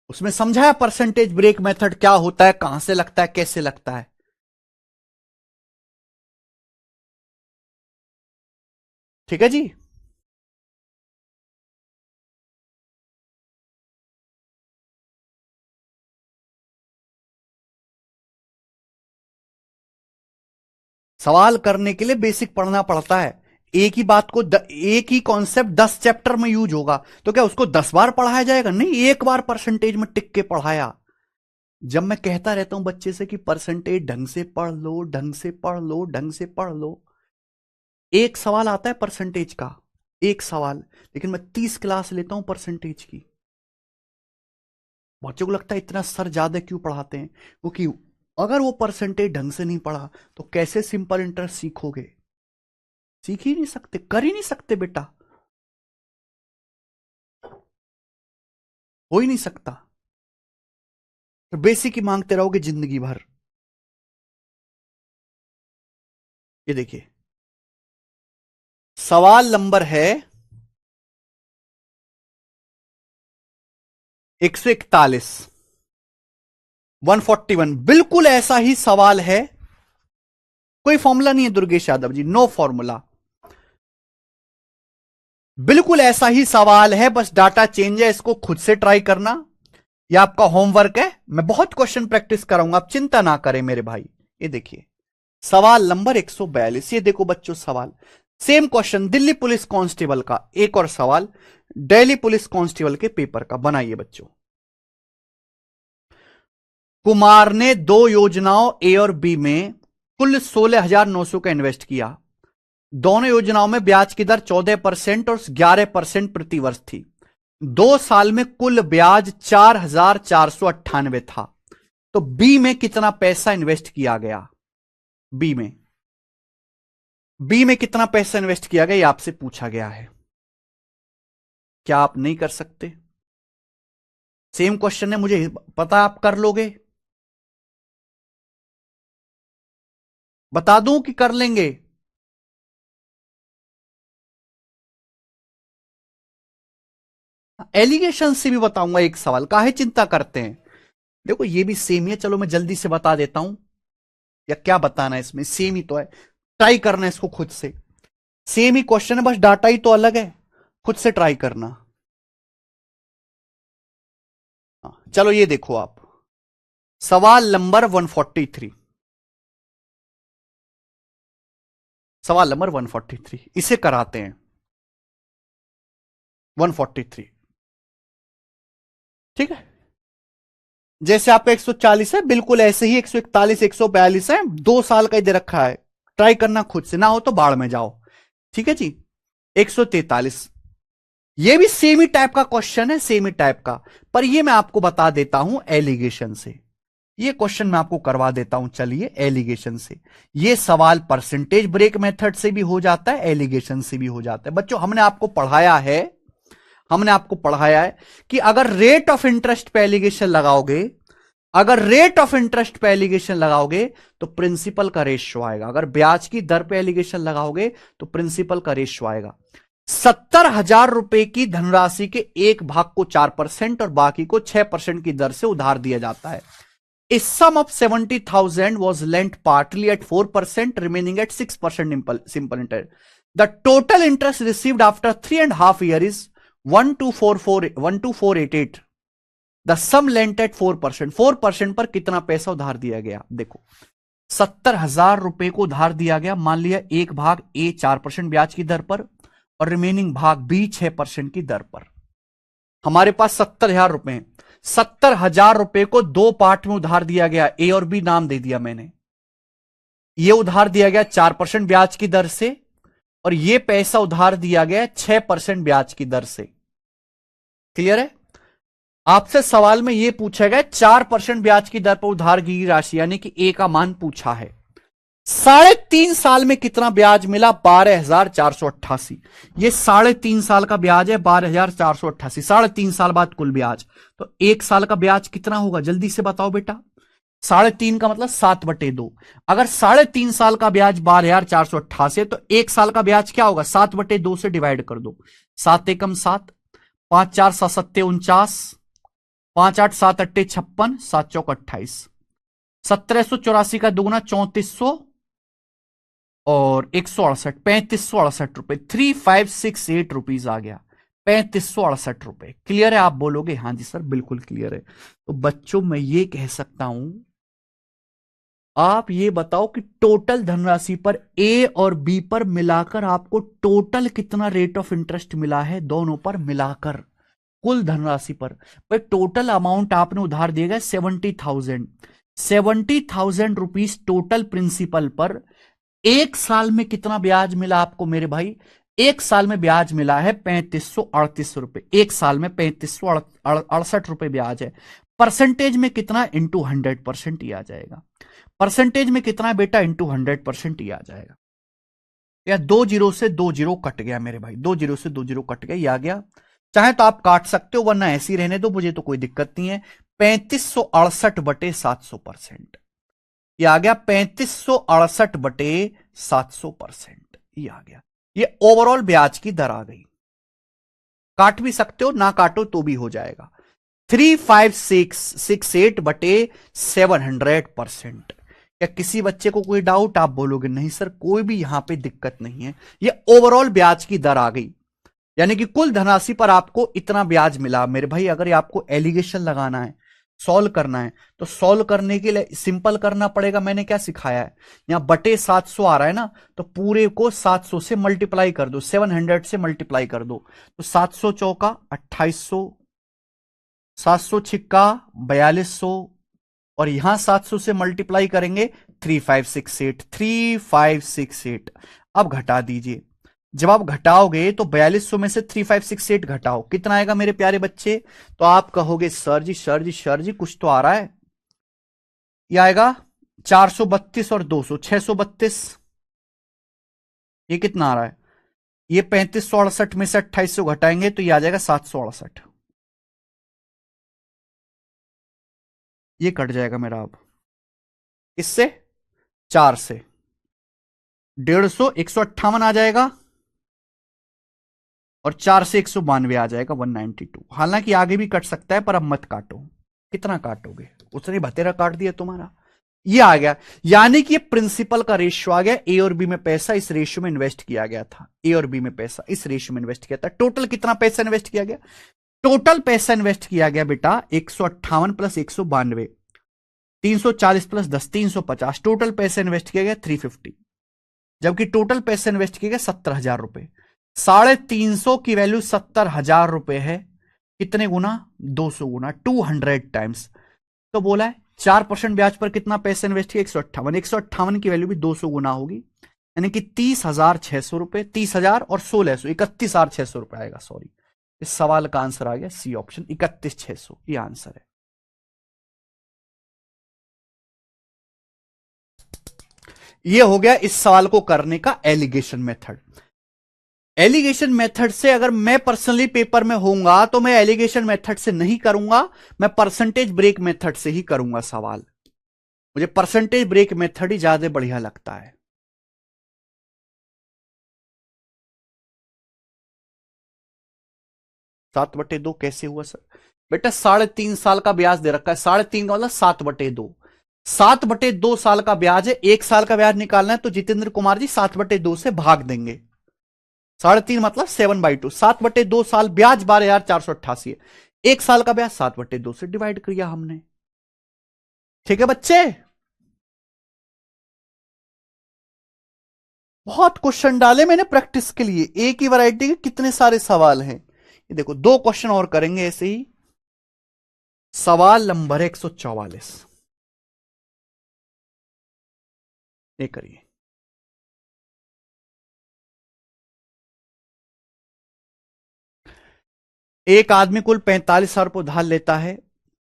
उसमें समझाया परसेंटेज ब्रेक मेथड क्या होता है, कहां से लगता है, कैसे लगता है। ठीक है जी। सवाल करने के लिए बेसिक पढ़ना पड़ता है। एक ही बात को एक ही कॉन्सेप्ट 10 चैप्टर में यूज होगा, तो क्या उसको 10 बार पढ़ाया जाएगा? नहीं, एक बार परसेंटेज में टिक के पढ़ाया। जब मैं कहता रहता हूं बच्चे से कि परसेंटेज ढंग से पढ़ लो, ढंग से पढ़ लो, ढंग से पढ़ लो, एक सवाल आता है परसेंटेज का, एक सवाल, लेकिन मैं 30 क्लास लेता हूं परसेंटेज की। बच्चों को लगता है इतना सर ज्यादा क्यों पढ़ाते हैं, क्योंकि अगर वो परसेंटेज ढंग से नहीं पढ़ा तो कैसे सिंपल इंटरेस्ट सीखोगे? सीख ही नहीं सकते, कर ही नहीं सकते बेटा, हो ही नहीं सकता। तो बेसिक ही मांगते रहोगे जिंदगी भर। ये देखिए सवाल नंबर है 141, 141, बिल्कुल ऐसा ही सवाल है। कोई फॉर्मूला नहीं है दुर्गेश यादव जी, नो फॉर्मूला, बिल्कुल ऐसा ही सवाल है, बस डाटा चेंज है। इसको खुद से ट्राई करना, ये आपका होमवर्क है। मैं बहुत क्वेश्चन प्रैक्टिस कराऊंगा, आप चिंता ना करें मेरे भाई। ये देखिए सवाल नंबर 142, ये देखो बच्चों सवाल same question, Delhi police constable का एक और सवाल दिल्ली पुलिस कांस्टेबल के पेपर का। बनाइए बच्चों। कुमार ने दो योजनाओं ए और बी में कुल 16,900 का इन्वेस्ट किया। दोनों योजनाओं में ब्याज की दर 14% और 11% प्रतिवर्ष थी। 2 साल में कुल ब्याज 4,498 था। तो बी में कितना पैसा इन्वेस्ट किया गया? बी में कितना पैसा इन्वेस्ट किया गया, ये आपसे पूछा गया है। क्या आप नहीं कर सकते? सेम क्वेश्चन है, मुझे पता आप कर लोगे। बता दूं कि कर लेंगे? एलिगेशन से भी बताऊंगा एक सवाल, काहे चिंता करते हैं। देखो ये भी सेम ही है, चलो मैं जल्दी से बता देता हूं, या क्या बताना है इसमें, सेम ही तो है। ट्राई करना है इसको खुद से, सेम ही क्वेश्चन है, बस डाटा ही तो अलग है। खुद से ट्राई करना। चलो ये देखो आप, सवाल नंबर 143, सवाल नंबर 143 इसे कराते हैं। 143 ठीक है, जैसे आपका 140 है बिल्कुल ऐसे ही 141 142 है। 2 साल का ही दे रखा है, ट्राई करना खुद से, ना हो तो बाढ़ में जाओ। ठीक है जी। 143 ये भी सेम ही टाइप का क्वेश्चन है, सेम ही टाइप का, पर ये मैं आपको बता देता हूं एलिगेशन से। ये क्वेश्चन मैं आपको करवा देता हूं, चलिए एलिगेशन से। ये सवाल परसेंटेज ब्रेक मेथड से भी हो जाता है, एलिगेशन से भी हो जाता है। बच्चों हमने आपको पढ़ाया है कि अगर रेट ऑफ इंटरेस्ट पे एलिगेशन लगाओगे, तो प्रिंसिपल का रेशियो आएगा। अगर ब्याज की दर पे एलिगेशन लगाओगे तो प्रिंसिपल का रेशियो आएगा। 70,000 रुपए की धनराशि के एक भाग को 4% और बाकी को 6% की दर से उधार दिया जाता है। A sum of 70,000 was lent partly at 4%, remaining at 6% simple interest. The total interest received after 3.5 years is 12488. The sum lent at 4%. 4% पर कितना पैसा उधार दिया गया? देखो 70,000 रुपए को उधार दिया गया, मान लिया एक भाग ए 4% ब्याज की दर पर और रिमेनिंग भाग बी 6% की दर पर। हमारे पास 70,000 रुपए हैं। 70,000 रुपए को 2 पार्ट में उधार दिया गया, ए और बी नाम दे दिया मैंने। यह उधार दिया गया 4% ब्याज की दर से और यह पैसा उधार दिया गया 6% ब्याज की दर से। क्लियर है? आपसे सवाल में यह पूछा गया 4% ब्याज की दर पर उधार की राशि, यानी कि ए का मान पूछा है। 3.5 साल में कितना ब्याज मिला? 12,488। ये 3.5 साल का ब्याज है, 12,488। 3.5 साल बाद कुल ब्याज, तो 1 साल का ब्याज कितना होगा? जल्दी से बताओ बेटा। 3.5 का मतलब 7/2। अगर 3.5 साल का ब्याज 12,488 तो 1 साल का ब्याज क्या होगा? 7/2 से डिवाइड कर दो। 7 एकम 7, 5 4 7 7 49, 5 8 7 8 56, 7 चौक 28। 1784 का दुगुना 3400 और 168, 3568 रुपए, 3568 रुपीज आ गया, 3568 रुपए। क्लियर है? आप बोलोगे हाँ जी सर बिल्कुल क्लियर है। तो बच्चों मैं ये कह सकता हूं, आप ये बताओ कि टोटल धनराशि पर ए और बी पर मिलाकर आपको टोटल कितना रेट ऑफ इंटरेस्ट मिला है? दोनों पर मिलाकर कुल धनराशि पर। भाई टोटल अमाउंट आपने उधार दिया गया 70,000 रुपीज टोटल प्रिंसिपल पर। 1 साल में कितना ब्याज मिला आपको मेरे भाई? 1 साल में ब्याज मिला है 3538 रुपए। 1 साल में 3568 रुपए ब्याज है। परसेंटेज में कितना इंटू 100% ही आ जाएगा। परसेंटेज में कितना बेटा इंटू 100% ही आ जाएगा। या 2 जीरो से 2 जीरो कट गया मेरे भाई, 2 जीरो से 2 जीरो कट गया, ये आ गया। चाहे तो आप काट सकते हो वरना ऐसे ही रहने दो, मुझे तो कोई दिक्कत नहीं है। 3568/700%, ये आ गया 3568/700%, ये आ गया। ये ओवरऑल ब्याज की दर आ गई। काट भी सकते हो, ना काटो तो भी हो जाएगा। 3568/700%। क्या किसी बच्चे को कोई डाउट? आप बोलोगे नहीं सर कोई भी यहां पे दिक्कत नहीं है, ये ओवरऑल ब्याज की दर आ गई। यानी कि कुल धनराशि पर आपको इतना ब्याज मिला मेरे भाई। अगर ये आपको एलिगेशन लगाना है, सॉल्व करना है, तो सॉल्व करने के लिए सिंपल करना पड़ेगा। मैंने क्या सिखाया है, यहां बटे 700 आ रहा है ना, तो पूरे को 700 से मल्टीप्लाई कर दो, 700 से मल्टीप्लाई कर दो, तो 700 चौका 2800, 700 छिक्का 4200, और यहां 700 से मल्टीप्लाई करेंगे 3568। अब घटा दीजिए, जब आप घटाओगे तो 4200 में से 3568 घटाओ, कितना आएगा मेरे प्यारे बच्चे? तो आप कहोगे सर जी सर जी सर जी कुछ तो आ रहा है। ये आएगा 432 और 200 632। ये कितना आ रहा है? ये 3568 में से 2800 घटाएंगे तो ये आ जाएगा 768। ये कट जाएगा मेरा। अब इससे 4 से 150 158 आ जाएगा, और 4 से 192 आ जाएगा 192। हालांकि आगे भी कट सकता है पर अब मत काटो। कितना काटोगे? उसने बतेरा काट दिया तुम्हारा। ये आ गया, यानी कि ये प्रिंसिपल का रेशियो आ गया। ए और बी में पैसा इस रेशियो में इन्वेस्ट किया गया था, ए और बी में पैसा इस रेशियो में इन्वेस्ट किया था। टोटल कितना पैसा इन्वेस्ट किया गया? टोटल पैसा इन्वेस्ट किया गया बेटा 158 प्लस 192, 340 प्लस 10 350। टोटल पैसा इन्वेस्ट किया गया 350, जबकि टोटल पैसा इन्वेस्ट किया गया 70,000 रुपए। 350 की वैल्यू 70,000 रुपए है। कितने गुना? 200 गुना, 200 टाइम्स। तो बोला है 4% ब्याज पर कितना पैसा इन्वेस्ट किया? 158। 158 की वैल्यू भी 200 गुना होगी, यानी कि 30,600 रुपए। 30,000 और 1600, 31,600 रुपए आएगा। सॉरी, इस सवाल का आंसर आ गया सी ऑप्शन, 31,600 ये आंसर है। ये हो गया इस सवाल को करने का एलिगेशन मेथड। एलिगेशन मेथड से अगर मैं पर्सनली पेपर में होऊंगा तो मैं एलिगेशन मेथड से नहीं करूंगा, मैं परसेंटेज ब्रेक मेथड से ही करूंगा सवाल। मुझे परसेंटेज ब्रेक मेथड ही ज्यादा बढ़िया लगता है। सात बटे दो कैसे हुआ सर? बेटा 3.5 साल का ब्याज दे रखा है, 3.5 का मतलब 7/2। 7/2 साल का ब्याज है, 1 साल का ब्याज निकालना है तो जितेंद्र कुमार जी 7/2 से भाग देंगे। 3.5 मतलब 7/2, 7/2 साल ब्याज 12,488 है। 1 साल का ब्याज 7/2 से डिवाइड किया हमने। ठीक है बच्चे? बहुत क्वेश्चन डाले मैंने प्रैक्टिस के लिए, एक ही वैरायटी के कितने सारे सवाल हैं। ये देखो 2 क्वेश्चन और करेंगे ऐसे ही। सवाल नंबर 144, ये करिए। एक आदमी कुल 45,000 रुपये उधार लेता है।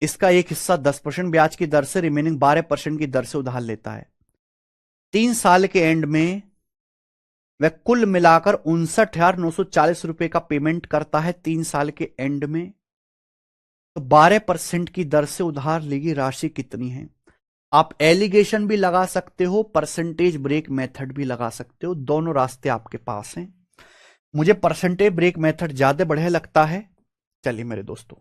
इसका एक हिस्सा 10% ब्याज की दर से, रिमेनिंग 12% की दर से उधार लेता है। 3 साल के एंड में वह कुल मिलाकर 59,940 रुपए का पेमेंट करता है। 3 साल के एंड में तो 12% की दर से उधार ली गई राशि कितनी है? आप एलिगेशन भी लगा सकते हो, परसेंटेज ब्रेक मेथड भी लगा सकते हो, दोनों रास्ते आपके पास हैं। मुझे परसेंटेज ब्रेक मेथड ज्यादा बढ़िया लगता है। चलिए मेरे दोस्तों,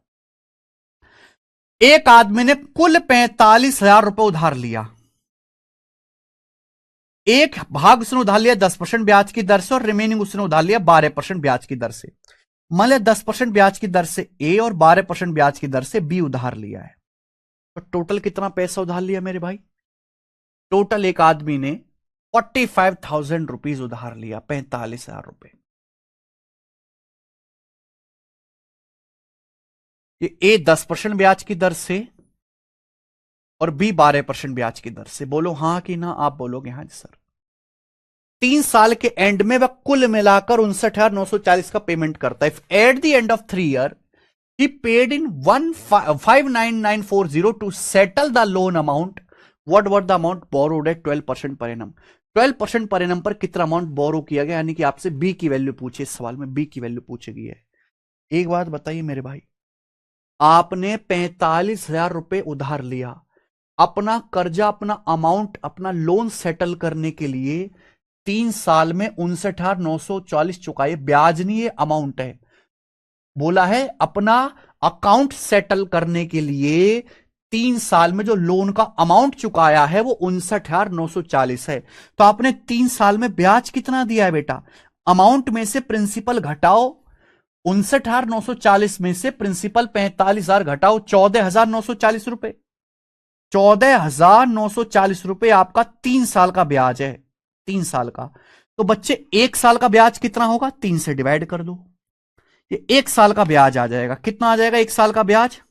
एक आदमी ने कुल 45,000 रुपए उधार लिया। एक भाग उसने उधार लिया 10% ब्याज की दर से, और रिमेनिंग उसने उधार लिया 12% ब्याज की दर से। मान लिया 10% ब्याज की दर से ए और 12% ब्याज की दर से बी उधार लिया है। तो टोटल कितना पैसा उधार लिया मेरे भाई? टोटल एक आदमी ने 45,000 रुपीज उधार लिया, 45,000 रुपए। ये ए 10% ब्याज की दर से और बी 12% ब्याज की दर से। बोलो हां कि ना? आप बोलोगे हां जी सर। 3 साल के एंड में वह कुल मिलाकर 59,940 का पेमेंट करता है। At the end of 3 year he paid in 1,59940 to settle the loan amount. What was the amount borrowed at 12% per annum? 12% per annum पर कितना अमाउंट बोरो किया गया, यानी कि आपसे बी की वैल्यू पूछे, इस सवाल में बी की वैल्यू पूछी गई है। एक बात बताइए मेरे भाई, आपने 45,000 रुपए उधार लिया, अपना कर्जा, अपना अमाउंट, अपना लोन सेटल करने के लिए 3 साल में 59,940 चुकाए, ब्याज नहीं ये अमाउंट है। बोला है अपना अकाउंट सेटल करने के लिए 3 साल में जो लोन का अमाउंट चुकाया है वो 59,940 है। तो आपने 3 साल में ब्याज कितना दिया है बेटा? अमाउंट में से प्रिंसिपल घटाओ, 59,940 में से प्रिंसिपल 45,000 घटाओ, 14,940 रुपए। 14,940 रुपए आपका 3 साल का ब्याज है, 3 साल का। तो बच्चे 1 साल का ब्याज कितना होगा? 3 से डिवाइड कर दो, ये 1 साल का ब्याज आ जाएगा। कितना आ जाएगा 1 साल का ब्याज?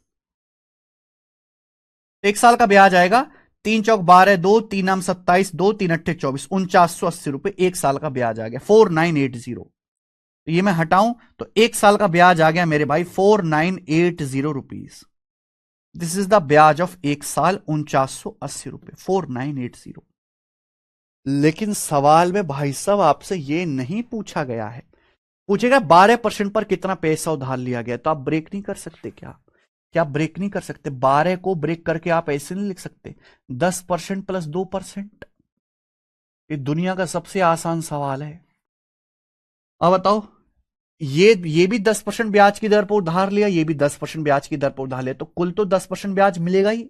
1 साल का ब्याज आएगा 3 चौक 12, 2 3 आम 27, 2 3 अट्ठे 24, 4980 रुपए 1 साल का ब्याज आ गया, 4980। तो ये मैं हटाऊं तो 1 साल का ब्याज आ गया मेरे भाई 4980 रुपीज। दिस इज द ब्याज ऑफ 1 साल, 4980 रुपए, 4980। लेकिन सवाल में भाई साहब आपसे ये नहीं पूछा गया है, पूछेगा 12% पर कितना पैसा उधार लिया गया। तो आप ब्रेक नहीं कर सकते क्या? क्या ब्रेक नहीं कर सकते? 12 को ब्रेक करके आप ऐसे नहीं लिख सकते 10% प्लस 2%? ये दुनिया का सबसे आसान सवाल है। अब बताओ, ये भी 10% ब्याज की दर पर उधार लिया, ये भी 10% ब्याज की दर पर उधार लिया, तो कुल तो 10% ब्याज मिलेगा ही,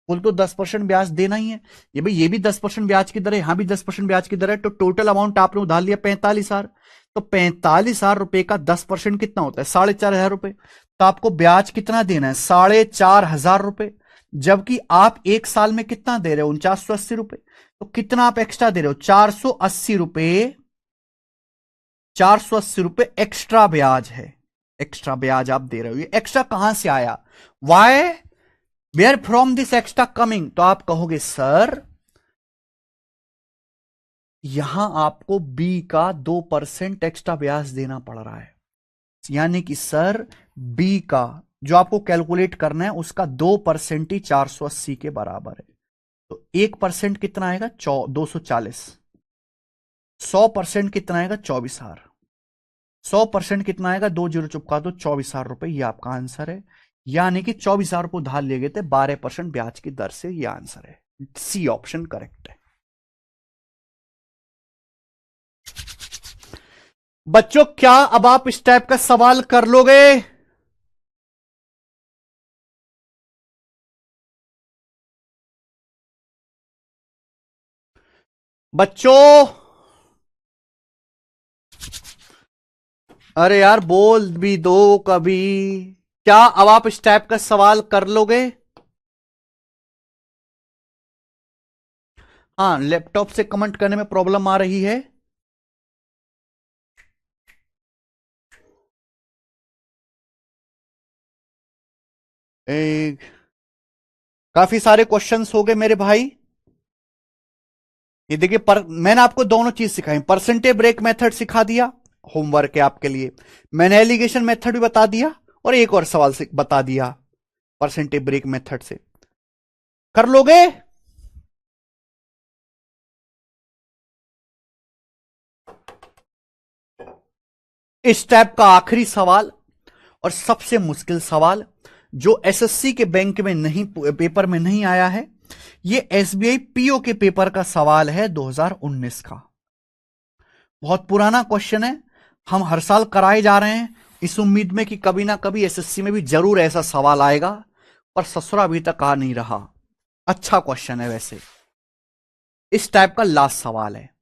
कुल तो 10% ब्याज देना ही है। ये भी 10% ब्याज की दर है, यहां भी 10% ब्याज की दर है। तो टोटल अमाउंट आपने उधार लिया 45,000, तो 45,000 रुपए का 10% कितना होता है? 4,500 रुपए। तो आपको ब्याज कितना देना है? 4,500 रुपए। जबकि आप 1 साल में कितना दे रहे हो? 4980 रुपए। तो कितना आप एक्स्ट्रा दे रहे हो? 480 रुपए, 480 रुपए एक्स्ट्रा ब्याज है, एक्स्ट्रा ब्याज आप दे रहे हो। ये एक्स्ट्रा कहां से आया? Why, where from this extra coming? तो आप कहोगे सर यहां आपको बी का 2% एक्स्ट्रा ब्याज देना पड़ रहा है, यानी कि सर बी का जो आपको कैलकुलेट करना है उसका 2% ही 480 के बराबर है। तो 1% कितना आएगा? 240। 100% कितना आएगा? 24,000। 100% कितना आएगा? 2 जीरो चुपका दो, 24,000 रुपए। ये आपका आंसर है, यानी कि 24,000 रुपए उधार लिए गए थे 12% ब्याज की दर से। ये आंसर है, सी ऑप्शन करेक्ट है। बच्चों क्या अब आप इस टाइप का सवाल कर लोगे? बच्चों अरे यार बोल भी दो कभी, क्या अब आप इस टाइप का सवाल कर लोगे? हाँ, लैपटॉप से कमेंट करने में प्रॉब्लम आ रही है। काफी सारे क्वेश्चंस हो गए मेरे भाई। ये देखिए मैंने आपको दोनों चीज सिखाई, परसेंटेज ब्रेक मेथड सिखा दिया, होमवर्क है आपके लिए। मैंने एलिगेशन मेथड भी बता दिया और एक और सवाल से बता दिया परसेंटेज ब्रेक मेथड से। कर लोगे? इस टाइप का आखिरी सवाल और सबसे मुश्किल सवाल जो एसएससी के बैंक में नहीं, पेपर में नहीं आया है, ये एसबीआई पीओ के पेपर का सवाल है 2019 का। बहुत पुराना क्वेश्चन है, हम हर साल कराए जा रहे हैं इस उम्मीद में कि कभी ना कभी एसएससी में भी जरूर ऐसा सवाल आएगा, पर ससुरा अभी तक आ नहीं रहा। अच्छा क्वेश्चन है वैसे, इस टाइप का लास्ट सवाल है।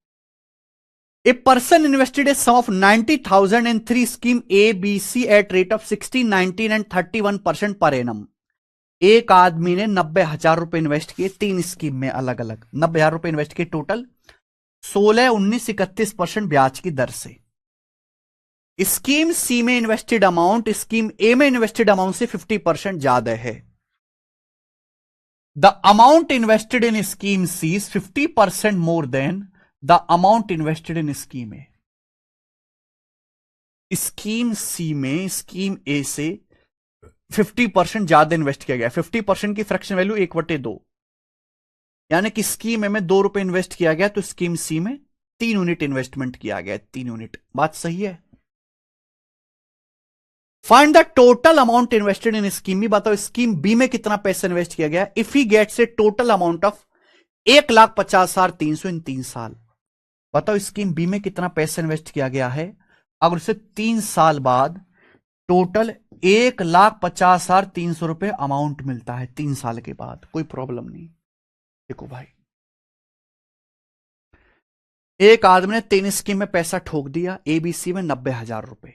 A person invested a sum of 90,000 in 3 scheme A, B, C at rate of 16, 19 and 31% per annum। एक आदमी ने 90,000 रुपए इन्वेस्ट किए 3 स्कीम में अलग अलग, 90,000 रुपए इन्वेस्ट किए टोटल 16, 19, 31% ब्याज की दर से। स्कीम सी में इन्वेस्टेड अमाउंट स्कीम ए में इन्वेस्टेड अमाउंट से 50% ज्यादा है। The amount invested in scheme C is 50% more than the amount invested in scheme A. Scheme C में स्कीम ए से 50% ज्यादा इन्वेस्ट किया गया। 50% की फ्रैक्शन वैल्यू 1/2, यानी कि स्कीम ए में 2 रुपए इन्वेस्ट किया गया तो स्कीम सी में 3 यूनिट इन्वेस्टमेंट किया गया, 3 यूनिट। बात सही है। Find the total amount invested in scheme B, बताओ स्कीम बी में कितना पैसा इन्वेस्ट किया गया if he gets a total amount of 1,50,300 in 3 साल। बताओ स्कीम बी में कितना पैसा इन्वेस्ट किया गया है अगर उसे 3 साल बाद टोटल 1,50,300 रुपए अमाउंट मिलता है 3 साल के बाद। कोई प्रॉब्लम नहीं। देखो भाई, एक आदमी ने 3 स्कीम में पैसा ठोक दिया, एबीसी में 90,000 रुपए।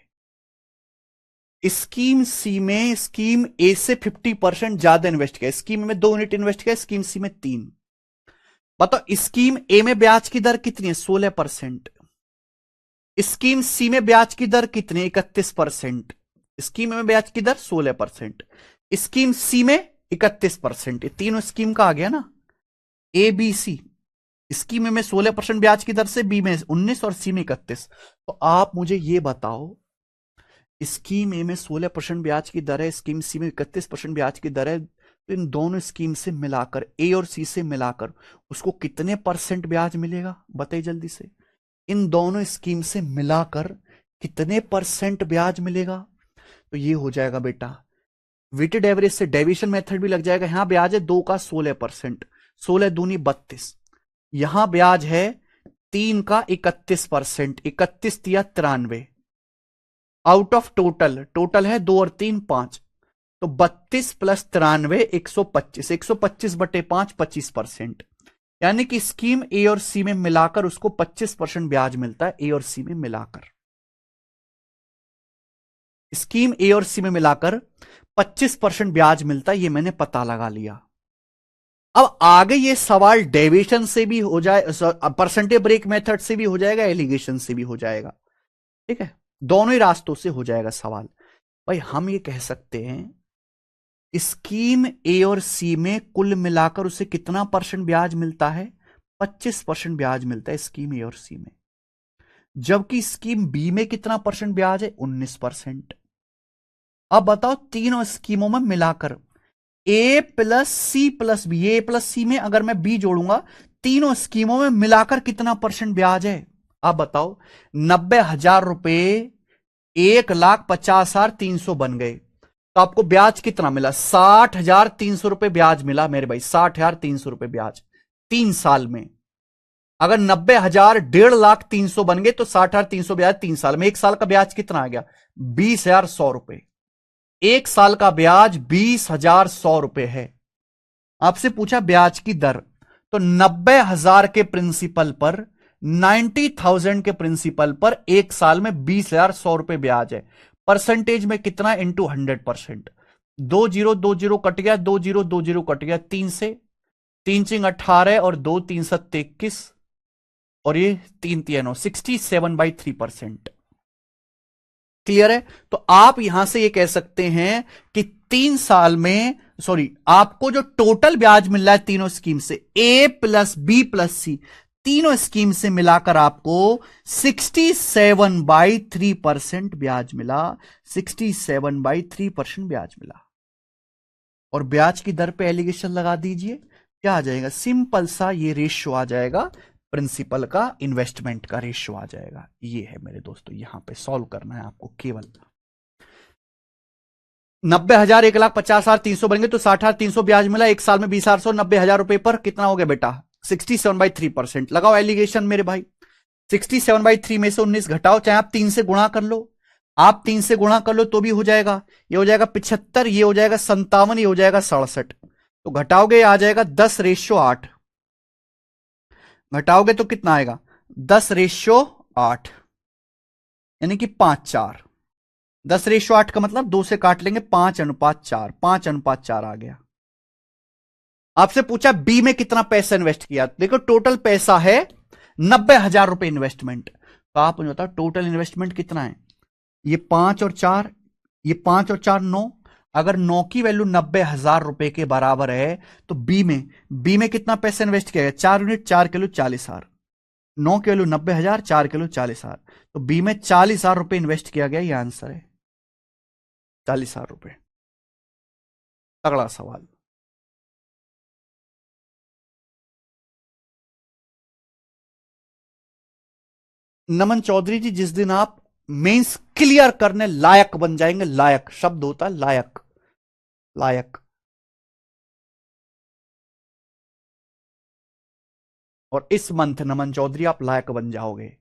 स्कीम सी में स्कीम ए से 50% ज्यादा इन्वेस्ट किया। स्कीम में 2 यूनिट इन्वेस्ट किया, स्कीम सी में 3। बताओ स्कीम ए में ब्याज की दर कितनी है? 16%। स्कीम सी में ब्याज की दर कितनी? 31%। स्कीम में ब्याज की दर 16%, स्कीम सी में 31%। ये तीनों स्कीम का आ गया ना, ए बी सी। स्कीम में 16% ब्याज की दर से, बी में 19 और सी में 31। तो आप मुझे ये बताओ, स्कीम ए में 16% ब्याज की दर है, स्कीम सी में 31% ब्याज की दर है, तो इन दोनों स्कीम से मिलाकर, ए और सी से मिलाकर उसको कितने परसेंट ब्याज मिलेगा? बताइए जल्दी से। इन दोनों स्कीम से मिलाकर कितने परसेंट ब्याज मिलेगा? तो ये हो जाएगा बेटा, वेटेड एवरेज से डेविएशन मेथड भी लग जाएगा। यहां ब्याज है 2 का 16%, 16 दूनी 32। यहां ब्याज है 3 का 31%, 31 दिया 93। आउट ऑफ टोटल, टोटल है 2 और 3 5, तो 32 प्लस 93 125, 125/5 25%। यानी कि स्कीम ए और सी में मिलाकर उसको 25% ब्याज मिलता है। ए और सी में मिलाकर, स्कीम ए और सी में मिलाकर 25% ब्याज मिलता है, ये मैंने पता लगा लिया। अब आगे ये सवाल डेविएशन से भी हो जाए, परसेंटेज ब्रेक मेथड से भी हो जाएगा, एलिगेशन से भी हो जाएगा। ठीक है, दोनों ही रास्तों से हो जाएगा सवाल। भाई हम ये कह सकते हैं स्कीम ए और सी में कुल मिलाकर उसे कितना परसेंट ब्याज मिलता है? 25% ब्याज मिलता है स्कीम ए और सी में। जबकि स्कीम बी में कितना परसेंट ब्याज है? 19%। अब बताओ तीनों स्कीमों में मिलाकर ए प्लस सी प्लस बी, ए प्लस सी में अगर मैं बी जोड़ूंगा, तीनों स्कीमों में मिलाकर कितना परसेंट ब्याज है? अब बताओ, 90,000 रुपए 1,50,300 बन गए, तो आपको ब्याज कितना मिला? 60,300 रुपए ब्याज मिला मेरे भाई, 60,300 रुपए ब्याज 3 साल में। अगर 90,000 1,50,300 बन गए तो 60,300 ब्याज 3 साल में। 1 साल का ब्याज कितना आ गया? 20,100 रुपए। 1 साल का ब्याज 20,100 रुपए है। आपसे पूछा ब्याज की दर, तो 90,000 के प्रिंसिपल पर, 90,000 के प्रिंसिपल पर 1 साल में 20,100 रुपए ब्याज है। परसेंटेज में कितना? इंटू 100%। 2 0 2 0 कट गया, 2 0 2 0 कट गया 3 से, 3 चिंग 18 और 2 3 7 21 और ये 3 3 67/3%। क्लियर है? तो आप यहां से ये कह सकते हैं कि 3 साल में, सॉरी, आपको जो टोटल ब्याज मिल रहा है तीनों स्कीम से, ए प्लस बी प्लस सी, तीनों स्कीम से मिलाकर आपको 67/3% ब्याज मिला। 67/3% ब्याज मिला। और ब्याज की दर पे एलिगेशन लगा दीजिए, क्या आ जाएगा? सिंपल सा ये रेशियो आ जाएगा, प्रिंसिपल का इन्वेस्टमेंट का रेशियो आ जाएगा। ये है मेरे दोस्तों, यहां पे सॉल्व करना है आपको केवल। 90,000 1,50,300 बनेंगे तो 60,300 ब्याज मिला। 1 साल में 20,800, 90,000 रुपए पर कितना हो गया बेटा? 67/3%। लगाओ एलिगेशन मेरे भाई। 67/3 में से 19 घटाओ, चाहे आप 3 से गुणा कर लो, आप 3 से गुणा कर लो तो भी हो जाएगा। ये हो जाएगा 75, ये हो जाएगा 57, ये हो जाएगा 67। तो घटाओगे आ जाएगा 10:8। घटाओगे तो कितना आएगा? 10:8, यानी कि 5:4। 10:8 का मतलब 2 से काट लेंगे, 5:4, 5:4 आ गया। आपसे पूछा बी में कितना पैसा इन्वेस्ट किया, देखो टोटल पैसा है 90,000 रुपए इन्वेस्टमेंट। तो आप मुझे बताओ टोटल इन्वेस्टमेंट कितना है? ये 5 और 4, ये 5 और 4 9। अगर 9 की वैल्यू 90,000 रुपए के बराबर है तो बी में कितना पैसा इन्वेस्ट किया गया? 4 यूनिट, 4 किलो 40,000। 9 की वैल्यू 90,000, 4 किलो 40,000, तो बी में 40,000 रुपए इन्वेस्ट किया गया। ये आंसर है 40,000 रुपए। तगड़ा सवाल। नमन चौधरी जी, जिस दिन आप मेंस क्लियर करने लायक बन जाएंगे, लायक शब्द होता है लायक, लायक, और इस मंथ नमन चौधरी आप लायक बन जाओगे,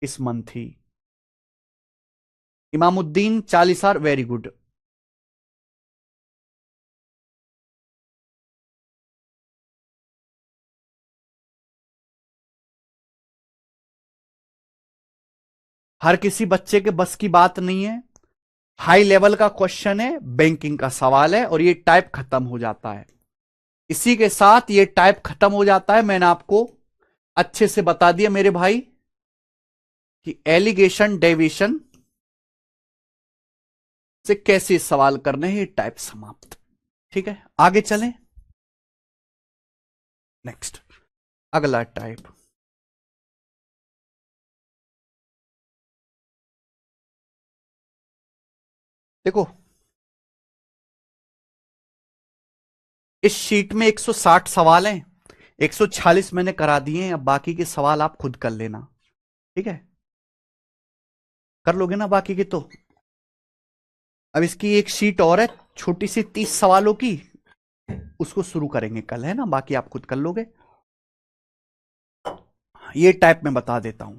इस मंथ ही। Imamuddin 40 very good. हर किसी बच्चे के बस की बात नहीं है, हाई लेवल का क्वेश्चन है, बैंकिंग का सवाल है, और ये टाइप खत्म हो जाता है। इसी के साथ ये टाइप खत्म हो जाता है। मैंने आपको अच्छे से बता दिया मेरे भाई कि एलिगेशन डेविएशन से कैसे सवाल करने हैं, ये टाइप समाप्त। ठीक है, आगे चलें। नेक्स्ट, अगला टाइप। देखो, इस शीट में 160 सवाल हैं, 146 मैंने करा दिए हैं। अब बाकी के सवाल आप खुद कर लेना, ठीक है? कर लोगे ना बाकी के? तो अब इसकी एक शीट और है छोटी सी 30 सवालों की, उसको शुरू करेंगे कल, है ना? बाकी आप खुद कर लोगे। ये टाइप में बता देता हूं।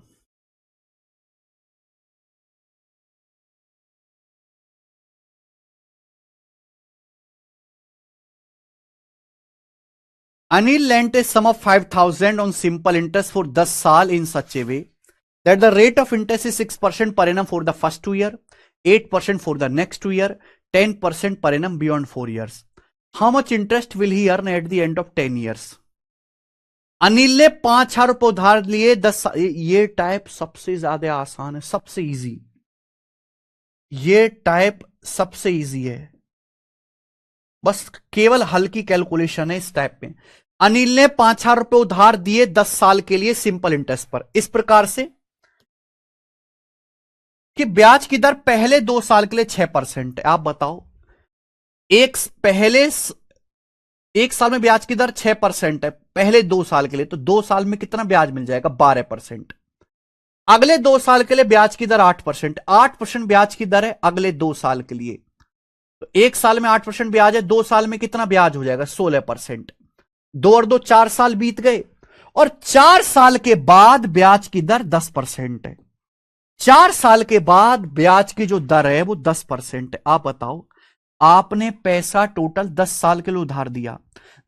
Anil lent a sum of 5,000 on simple interest for 10 साल in such a way that the rate of interest is 6% per annum for the first 2 years, 8% for the next 2 years, 10% per annum beyond 4 years. How much interest will he earn at the end of 10 years? Anil ने 5,000 रुपए उधार लिए 10। ये type सबसे ज्यादा आसान है, सबसे इजी। ये टाइप सबसे इजी है, बस केवल हल्की कैलकुलेशन है इस टाइप में। अनिल ने 5,000 रुपए उधार दिए 10 साल के लिए सिंपल इंटरेस्ट पर, इस प्रकार से कि ब्याज की दर पहले 2 साल के लिए 6% है। आप बताओ, एक साल में ब्याज की दर 6% है पहले 2 साल के लिए, तो 2 साल में कितना ब्याज मिल जाएगा? 12%। अगले 2 साल के लिए ब्याज की दर 8%, 8% ब्याज की दर है अगले 2 साल के लिए। तो एक साल में 8% ब्याज है, 2 साल में कितना ब्याज हो जाएगा? 16%। 2 और 2 4 साल बीत गए, और 4 साल के बाद ब्याज की दर 10% है। 4 साल के बाद ब्याज की जो दर है वो 10% है। आप बताओ, आपने पैसा टोटल 10 साल के लिए उधार दिया,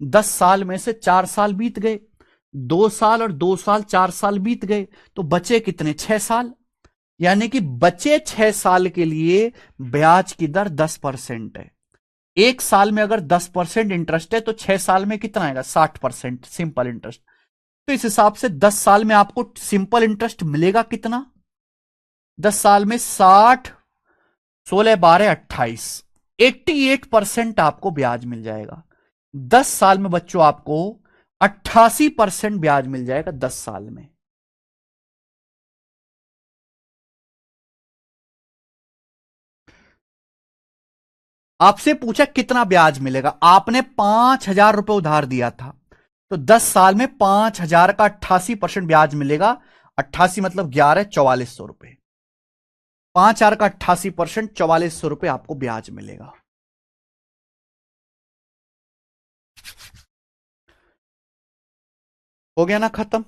10 साल में से 4 साल बीत गए, 2 साल और 2 साल 4 साल बीत गए, तो बचे कितने? 6 साल। यानी कि बचे 6 साल के लिए ब्याज की दर 10% है। एक साल में अगर 10% इंटरेस्ट है तो 6 साल में कितना आएगा? 60% सिंपल इंटरेस्ट। तो इस हिसाब से 10 साल में आपको सिंपल इंटरेस्ट मिलेगा कितना? 10 साल में 60, 16, 12, 28, 88% आपको ब्याज मिल जाएगा। 10 साल में बच्चों आपको 88% ब्याज मिल जाएगा 10 साल में। आपसे पूछा कितना ब्याज मिलेगा, आपने 5,000 रुपए उधार दिया था, तो 10 साल में 5,000 का 88% ब्याज मिलेगा। 88 मतलब 11, 4400 रुपए। 5,000 का 88%, 4400 रुपए आपको ब्याज मिलेगा। हो गया ना खत्म?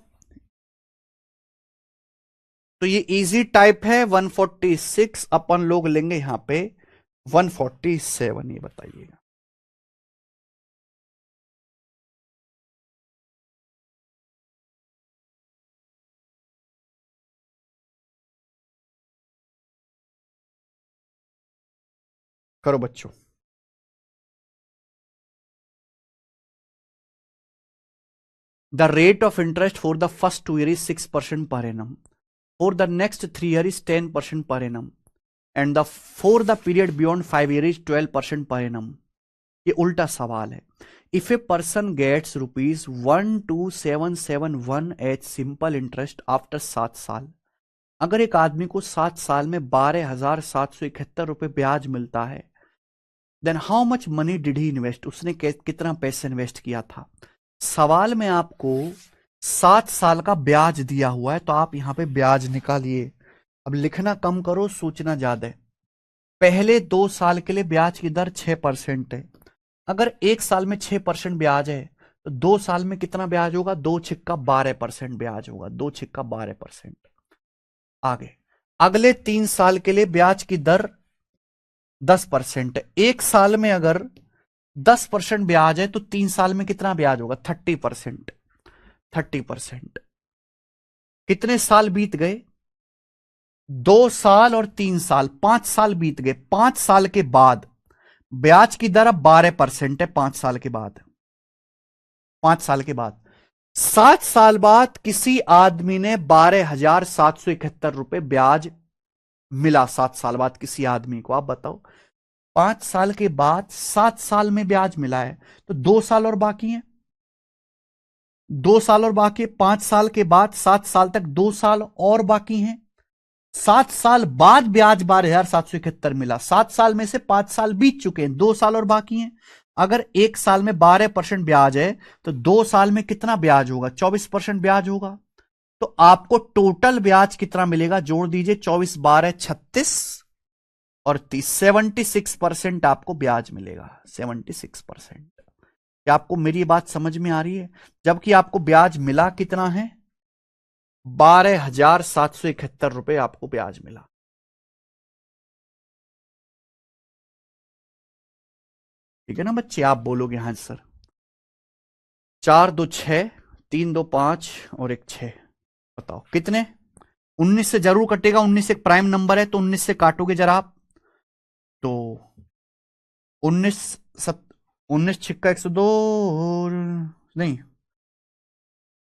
तो ये इजी टाइप है। 146 अपन लोग लेंगे यहां पे 147। ये बताइएगा, करो बच्चों। The rate of interest for the first 2 years is 6% per annum. For the next 3 years is 10% per annum. And for the period beyond 5 years is 12% per annum. ये उल्टा सवाल है। If a person gets rupees 12,771 as simple interest after 7 साल, अगर एक आदमी को 7 साल में 12,771 रुपए ब्याज मिलता है, then how much money did he invest, उसने कितना पैसे इन्वेस्ट किया था। सवाल में आपको 7 साल का ब्याज दिया हुआ है, तो आप यहां पे ब्याज निकालिए। अब लिखना कम करो, सोचना ज्यादा है। पहले 2 साल के लिए ब्याज की दर 6% है। अगर 1 साल में 6% ब्याज है तो 2 साल में कितना ब्याज होगा? 2 छिक्का 12% ब्याज होगा, 2 छिक्का 12%। आगे अगले 3 साल के लिए ब्याज की दर 10% है। 1 साल में अगर 10% ब्याज है तो 3 साल में कितना ब्याज होगा? 30%। 30%। कितने साल बीत गए? 2 साल और 3 साल, 5 साल बीत गए। 5 साल के बाद ब्याज की दर अब 12% है। 5 साल के बाद, 5 साल के बाद 7 साल बाद किसी आदमी ने 12,771 रुपए ब्याज मिला। 7 साल बाद किसी आदमी को, आप बताओ, 5 साल के बाद 7 साल में ब्याज मिला है, तो 2 साल और बाकी है। 2 साल और बाकी, 5 साल के बाद 7 साल तक 2 साल और बाकी हैं। 7 साल बाद ब्याज 12,771 मिला। 7 साल में से 5 साल बीत चुके हैं, 2 साल और बाकी हैं। अगर 1 साल में 12% ब्याज है तो 2 साल में कितना ब्याज होगा? 24% ब्याज होगा। तो आपको टोटल ब्याज कितना मिलेगा? जोड़ दीजिए, 24 12 36 और 30, 76% आपको ब्याज मिलेगा। 76%। क्या आपको मेरी बात समझ में आ रही है? जबकि आपको ब्याज मिला कितना है? 12,771 रुपए आपको ब्याज मिला। ठीक है ना बच्चे? आप बोलोगे हाँ सर। 4 2 6, 3 2 5 और 1 6। बताओ कितने? 19 से जरूर कटेगा। 19 एक प्राइम नंबर है, तो 19 से काटोगे जरा आप, तो 19 19 छिक्का 102 और नहीं,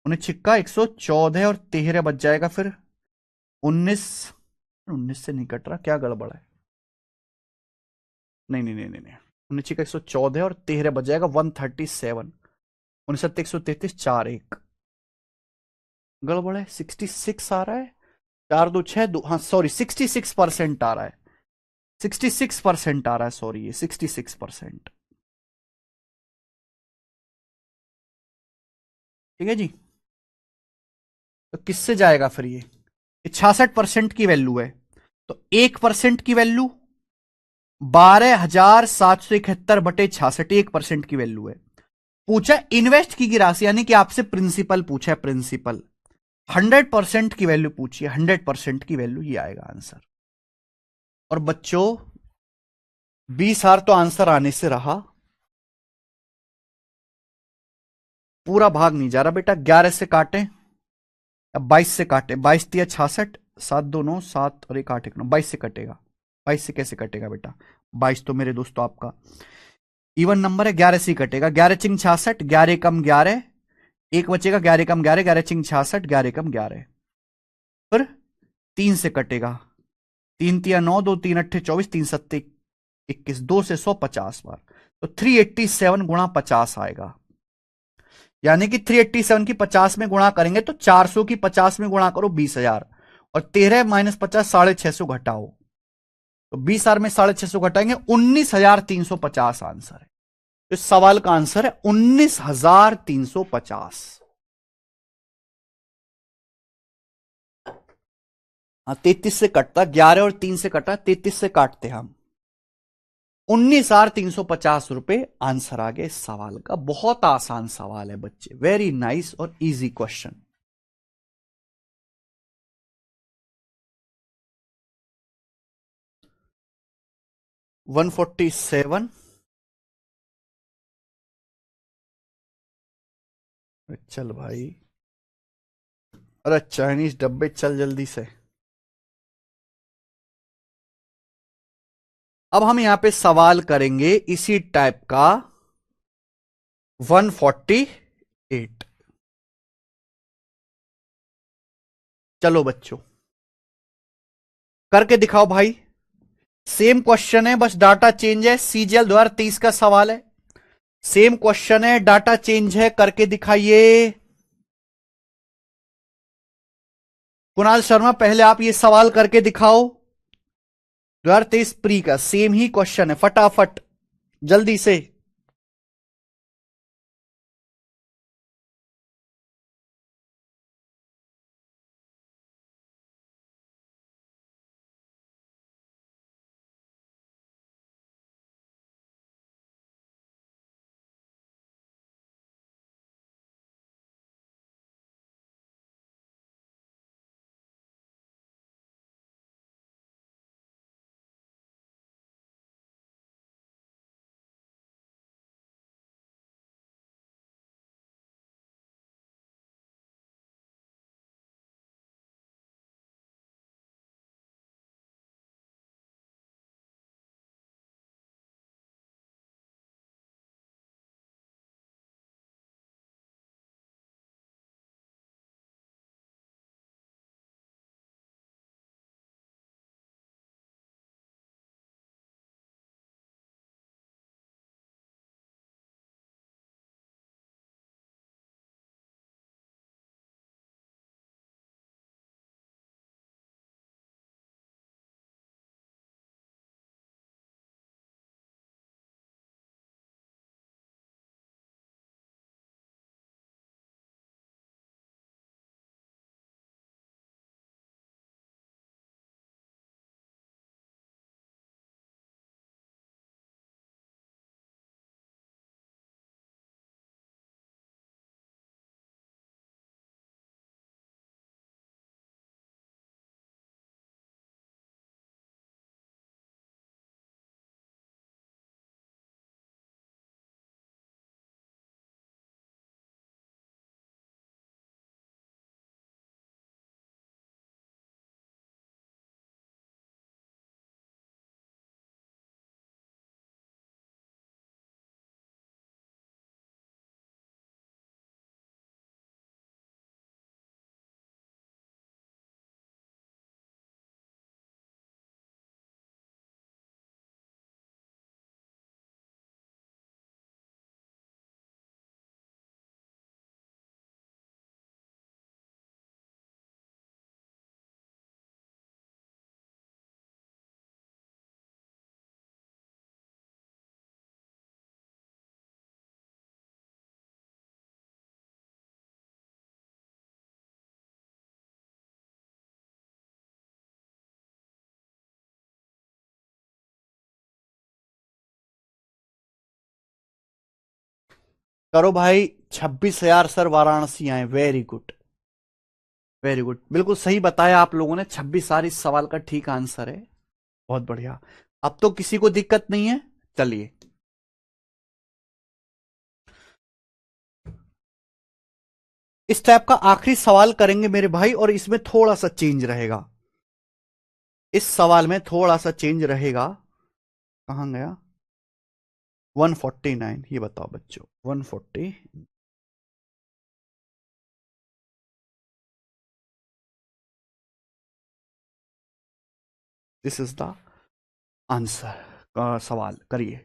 19 छिक्का 114 और 13 बच जाएगा। फिर 19 19 से नहीं कट रहा, क्या गड़बड़ है? नहीं नहीं नहीं नहीं नहीं, 19 छिक्का 114 और 13 बच जाएगा 137। 69 133 4 1, गड़बड़ है। 66 आ रहा है। 4 2 6 2, हाँ सॉरी, 66% आ रहा है। 66% आ रहा है, सॉरी, ये 66%। ठीक है जी। तो किससे जाएगा फिर ये? 66% की वैल्यू है, तो 1% की वैल्यू 12,771 बटे 66, 1% की वैल्यू है। पूछा इन्वेस्ट की राशि, यानी कि आपसे प्रिंसिपल पूछा है, प्रिंसिपल। 100% की वैल्यू पूछिए, 100% की वैल्यू, ये आएगा आंसर। और बच्चों 20,000 तो आंसर आने से रहा, पूरा भाग नहीं जा रहा बेटा। 11 से काटें, अब 22 से काटे। 22 दिया 66, 7 2 9 7 और 1 8 1 9, 22 से कटेगा। 22 से कैसे कटेगा बेटा? 22 तो मेरे दोस्तों आपका इवन नंबर है, 11 से ही कटेगा। 11 चिंग 66, 11 कम 11, 1 बचेगा। 11 कम 11, 11 चिंग 66, 11 कम 11। फिर 3 से कटेगा। 3 तिया 9, 2 3 अट्ठे 24, 3 सत्ते 21, 2 से 100 50 बार, तो 387 गुणा 50 आएगा। यानी कि 387 की 50 में गुणा करेंगे तो 400 की 50 में गुणा करो 20,000, और 13 माइनस 50 650 घटाओ, तो 20,000 में 650 घटाएंगे 19,350 आंसर है। तो इस सवाल का आंसर है 19,350। हाँ 33 से कटता, 11 और 3 से कटा, 33 से काटते हम। 19,350 रुपए आंसर आ गया इस सवाल का। बहुत आसान सवाल है बच्चे, वेरी नाइस और इजी क्वेश्चन। वन 147। चल भाई, अरे चाइनीज डब्बे चल जल्दी से। अब हम यहां पे सवाल करेंगे इसी टाइप का 148। चलो बच्चों करके दिखाओ भाई। सेम क्वेश्चन है, बस डाटा चेंज है। सीजीएल 2023 का सवाल है, सेम क्वेश्चन है, डाटा चेंज है। करके दिखाइए। कुणाल शर्मा पहले आप ये सवाल करके दिखाओ। 2023 प्री का सेम ही क्वेश्चन है, फटाफट। जल्दी से। करो भाई। 26,000 सर वाराणसी आए। वेरी गुड, वेरी गुड, बिल्कुल सही बताया आप लोगों ने। 26,000 इस सवाल का ठीक आंसर है। बहुत बढ़िया। अब तो किसी को दिक्कत नहीं है। चलिए, इस टाइप का आखिरी सवाल करेंगे मेरे भाई, और इसमें थोड़ा सा चेंज रहेगा। इस सवाल में थोड़ा सा चेंज रहेगा। कहां गया? 149, ये बताओ बच्चों, 140। This is the answer. सवाल करिए।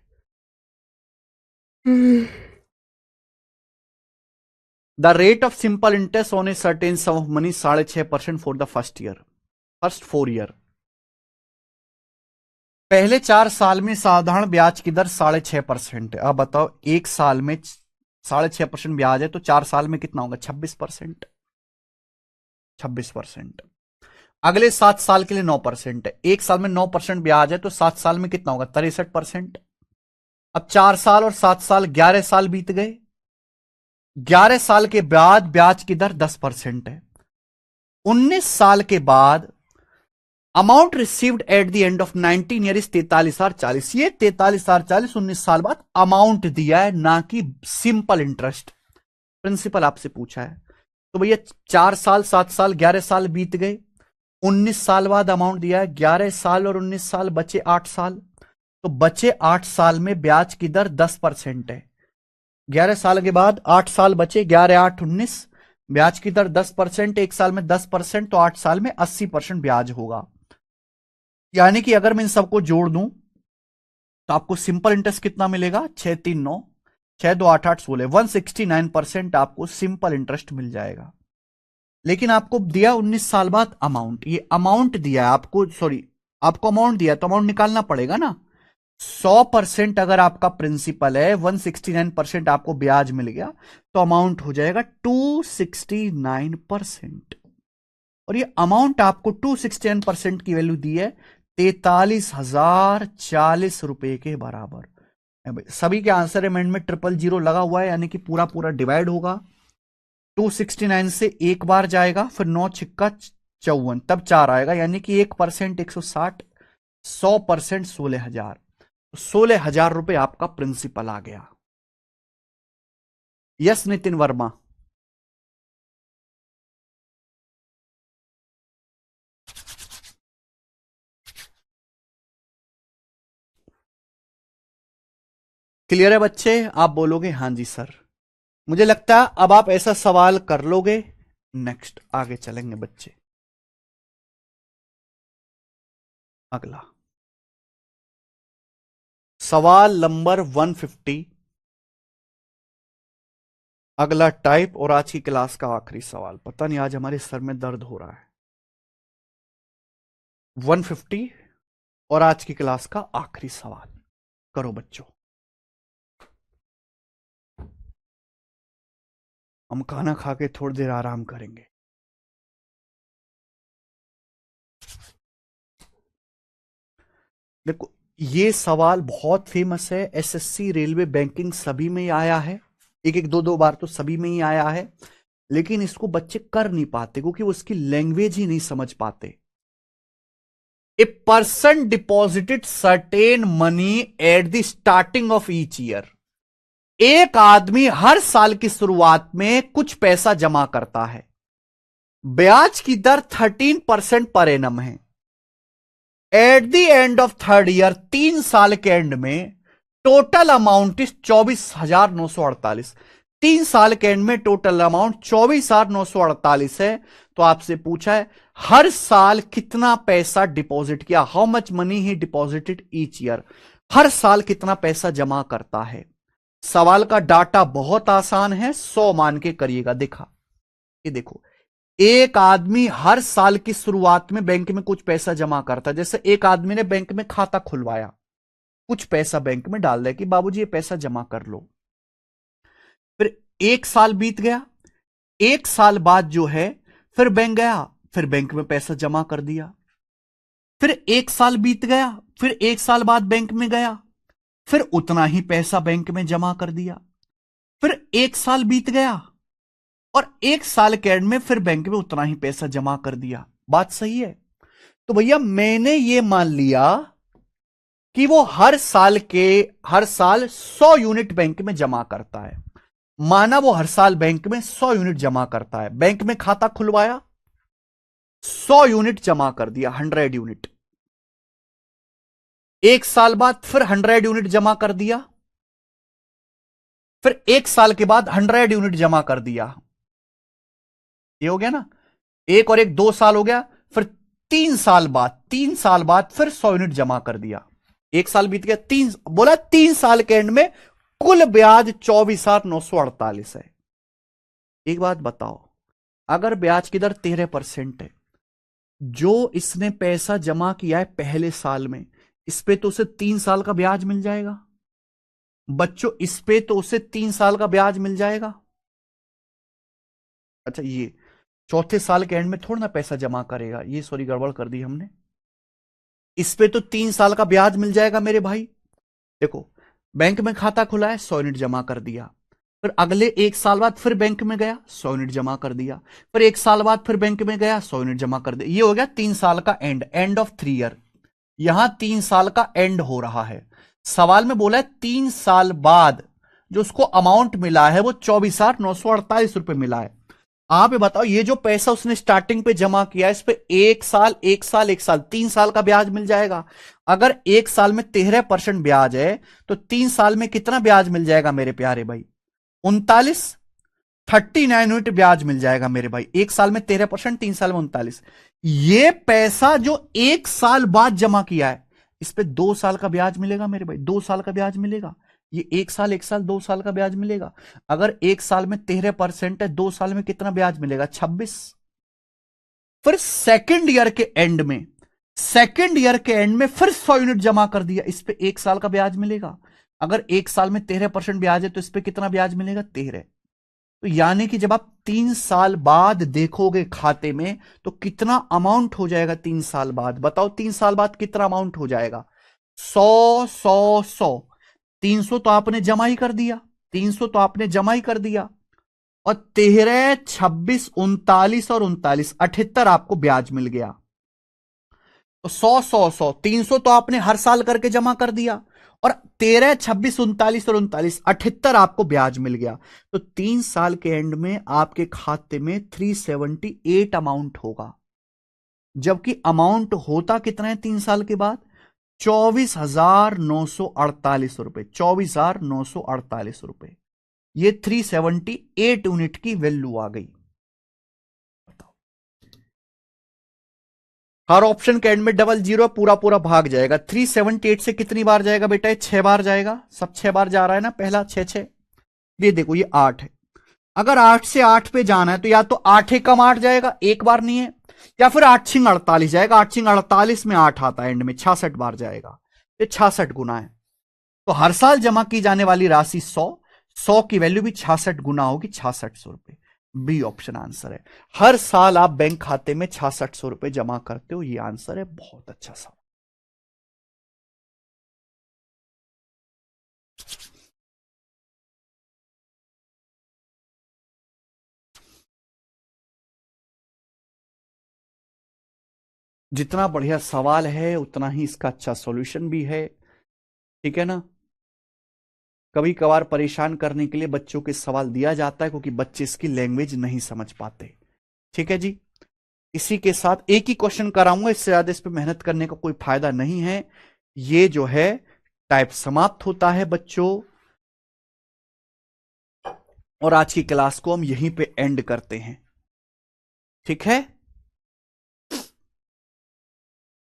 The rate of simple interest on a certain some of money 6.5% for the first 4 year. पहले 4 साल में साधारण ब्याज की दर 6.5% है। अब बताओ, एक साल में 6.5% ब्याज है, तो 4 साल में कितना होगा? 26%। 26%। अगले 7 साल के लिए 9% है। एक साल में 9% ब्याज है, तो 7 साल में कितना होगा? 63%। अब 4 साल और 7 साल, 11 साल बीत गए। 11 साल के बाद ब्याज की दर 10% है। 19 साल के बाद amount received at the end of 19 year is 43,40। ये 43,40 19 साल बाद अमाउंट दिया है, ना कि सिंपल इंटरेस्ट। प्रिंसिपल आपसे पूछा है, तो भैया 4 साल, 7 साल, 11 साल बीत गए। 19 साल बाद अमाउंट दिया है। 11 साल और 19 साल, बचे 8 साल। तो बचे 8 साल में ब्याज की दर 10% है। 11 साल के बाद 8 साल बचे, 11 8 19, ब्याज की दर 10%। एक साल में 10%, तो 8 साल में 80% ब्याज होगा। यानी कि अगर मैं इन सबको जोड़ दूं, तो आपको सिंपल इंटरेस्ट कितना मिलेगा? 639, 6 2 8 8 16, 169% आपको सिंपल इंटरेस्ट मिल जाएगा। लेकिन आपको दिया 19 साल बाद अमाउंट, ये अमाउंट दिया है आपको, सॉरी, आपको अमाउंट दिया है, तो अमाउंट निकालना पड़ेगा ना। 100% अगर आपका प्रिंसिपल है, 169% आपको ब्याज मिल गया, तो अमाउंट हो जाएगा 269%। और ये अमाउंट आपको 269% की वैल्यू दी है 43,040 के बराबर। सभी के आंसर एमेंड में 000 लगा हुआ है, यानी कि पूरा पूरा डिवाइड होगा। 269 से एक बार जाएगा, फिर 9 छिक्का 54, तब 4 आएगा, यानी कि 1% 160, 100% 16,000। 16,000 रुपए आपका प्रिंसिपल आ गया। यस नितिन वर्मा। क्लियर है बच्चे? आप बोलोगे हां जी सर। मुझे लगता है अब आप ऐसा सवाल कर लोगे। नेक्स्ट आगे चलेंगे बच्चे। अगला सवाल नंबर 150, अगला टाइप और आज की क्लास का आखिरी सवाल। पता नहीं आज हमारे सर में दर्द हो रहा है। 150 और आज की क्लास का आखिरी सवाल करो बच्चों। हम खाना खा के थोड़ी देर आराम करेंगे। देखो ये सवाल बहुत फेमस है, एसएससी, रेलवे, बैंकिंग सभी में ही आया है। एक एक दो दो बार तो सभी में ही आया है, लेकिन इसको बच्चे कर नहीं पाते क्योंकि उसकी लैंग्वेज ही नहीं समझ पाते। A person deposited certain money at the starting of each year. एक आदमी हर साल की शुरुआत में कुछ पैसा जमा करता है। ब्याज की दर 13% पर एनम है। At the end of third year, 3 साल के एंड में टोटल अमाउंट इज 24,948। 3 साल के एंड में टोटल अमाउंट 24,948 है। तो आपसे पूछा है हर साल कितना पैसा डिपॉजिट किया, how much money he deposited each year. हर साल कितना पैसा जमा करता है। सवाल का डाटा बहुत आसान है, 100 मान के करिएगा। देखा, ये देखो, एक आदमी हर साल की शुरुआत में बैंक में कुछ पैसा जमा करता है। जैसे एक आदमी ने बैंक में खाता खुलवाया, कुछ पैसा बैंक में डाल दिया कि बाबूजी ये पैसा जमा कर लो। फिर 1 साल बीत गया, 1 साल बाद जो है फिर बैंक गया, फिर बैंक में पैसा जमा कर दिया। फिर 1 साल बीत गया, फिर 1 साल बाद बैंक में गया, फिर उतना ही पैसा बैंक में जमा कर दिया। फिर 1 साल बीत गया और 1 साल के एंड में फिर बैंक में उतना ही पैसा जमा कर दिया। बात सही है? तो भैया मैंने ये मान लिया कि वो हर साल 100 यूनिट बैंक में जमा करता है। माना वो हर साल बैंक में 100 यूनिट जमा करता है। बैंक में खाता खुलवाया, 100 यूनिट जमा कर दिया, 100 यूनिट। 1 साल बाद फिर 100 यूनिट जमा कर दिया, फिर 1 साल के बाद 100 यूनिट जमा कर दिया। ये हो गया ना, 1 और 1 2 साल हो गया। फिर 3 साल बाद फिर 100 यूनिट जमा कर दिया। 1 साल बीत गया, 3 साल के एंड में कुल ब्याज 24,948 है। एक बात बताओ, अगर ब्याज की दर 13% है, जो इसने पैसा जमा किया है पहले साल में, इस पे तो उसे 3 साल का ब्याज मिल जाएगा। बच्चों इस पे तो उसे 3 साल का ब्याज मिल जाएगा। अच्छा, ये चौथे साल के एंड में थोड़ा ना पैसा जमा करेगा, ये सॉरी गड़बड़ कर दी हमने। इस पे तो 3 साल का ब्याज मिल जाएगा मेरे भाई। देखो, बैंक में खाता खुला है, 100 यूनिट जमा कर दिया। फिर अगले 1 साल बाद फिर बैंक में गया, 100 यूनिट जमा कर दिया। फिर 1 साल बाद फिर बैंक में गया, 100 यूनिट जमा कर दिया। ये हो गया 3 साल का एंड ऑफ 3 ईयर। यहां 3 साल का एंड हो रहा है। सवाल में बोला है 3 साल बाद जो उसको अमाउंट मिला है वो 24,948 रुपए मिला है। आप ये बताओ, ये जो पैसा उसने स्टार्टिंग पे जमा किया, इस पे 1 साल 3 साल का ब्याज मिल जाएगा। अगर 1 साल में 13% ब्याज है तो 3 साल में कितना ब्याज मिल जाएगा मेरे प्यारे भाई? 39 यूनिट ब्याज मिल जाएगा मेरे भाई। 1 साल में 13%, 3 साल में 39। ये पैसा जो 1 साल बाद जमा किया है, इस पे 2 साल का ब्याज मिलेगा मेरे भाई, 2 साल का ब्याज मिलेगा। ये 1 साल 2 साल का ब्याज मिलेगा। अगर 1 साल में 13% है, 2 साल में कितना ब्याज मिलेगा? 26। फिर सेकेंड ईयर के एंड में सेकेंड ईयर के एंड में फिर 100 यूनिट जमा कर दिया, इस पे 1 साल का ब्याज मिलेगा। अगर 1 साल में 13% ब्याज है तो इस पे कितना ब्याज मिलेगा? 13। तो यानी कि जब आप 3 साल बाद देखोगे खाते में तो कितना अमाउंट हो जाएगा 3 साल बाद? बताओ 3 साल बाद कितना अमाउंट हो जाएगा? 100 300 तो आपने जमा ही कर दिया, 300 तो आपने जमा ही कर दिया, और 13, 26, 39 और 39, 78 आपको ब्याज मिल गया। तो 100 300 तो आपने हर साल करके जमा कर दिया, और 13, 26, 39 और 39, 78 आपको ब्याज मिल गया। तो 3 साल के एंड में आपके खाते में 378 अमाउंट होगा, जबकि अमाउंट होता कितना है 3 साल के बाद? 24,948 रुपए, 24,948 रुपए। ये 378 यूनिट की वैल्यू आ गई। हर ऑप्शन के एंड में डबल जीरो, पूरा पूरा भाग जाएगा। 378 से कितनी बार जाएगा बेटा? 6 बार जाएगा। सब 6 बार जा रहा है ना, पहला 6 6। ये देखो ये 8 है। अगर 8 से 8 पे जाना है तो या तो 8 एकम 8 जाएगा, एक बार नहीं है, या फिर 8 छिंग 48 जाएगा। 8 छिंग 48 में 8 आता है एंड में, 66 बार जाएगा। ये 66 गुना है। तो हर साल जमा की जाने वाली राशि 100 की वैल्यू भी 66 गुना होगी, 6600 रुपए। बी ऑप्शन आंसर है। हर साल आप बैंक खाते में 6600 रुपए जमा करते हो, ये आंसर है। बहुत अच्छा सवाल। जितना बढ़िया सवाल है उतना ही इसका अच्छा सॉल्यूशन भी है, ठीक है ना। कभी कभार परेशान करने के लिए बच्चों के सवाल दिया जाता है क्योंकि बच्चे इसकी लैंग्वेज नहीं समझ पाते, ठीक है जी। इसी के साथ एक ही क्वेश्चन कराऊंगा, इससे ज्यादा इस पे मेहनत करने का कोई फायदा नहीं है। ये जो है टाइप समाप्त होता है बच्चों, और आज की क्लास को हम यहीं पे एंड करते हैं, ठीक है।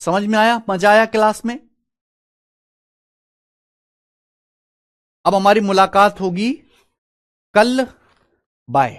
समझ में आया? मजा आया क्लास में? अब हमारी मुलाकात होगी कल। बाय।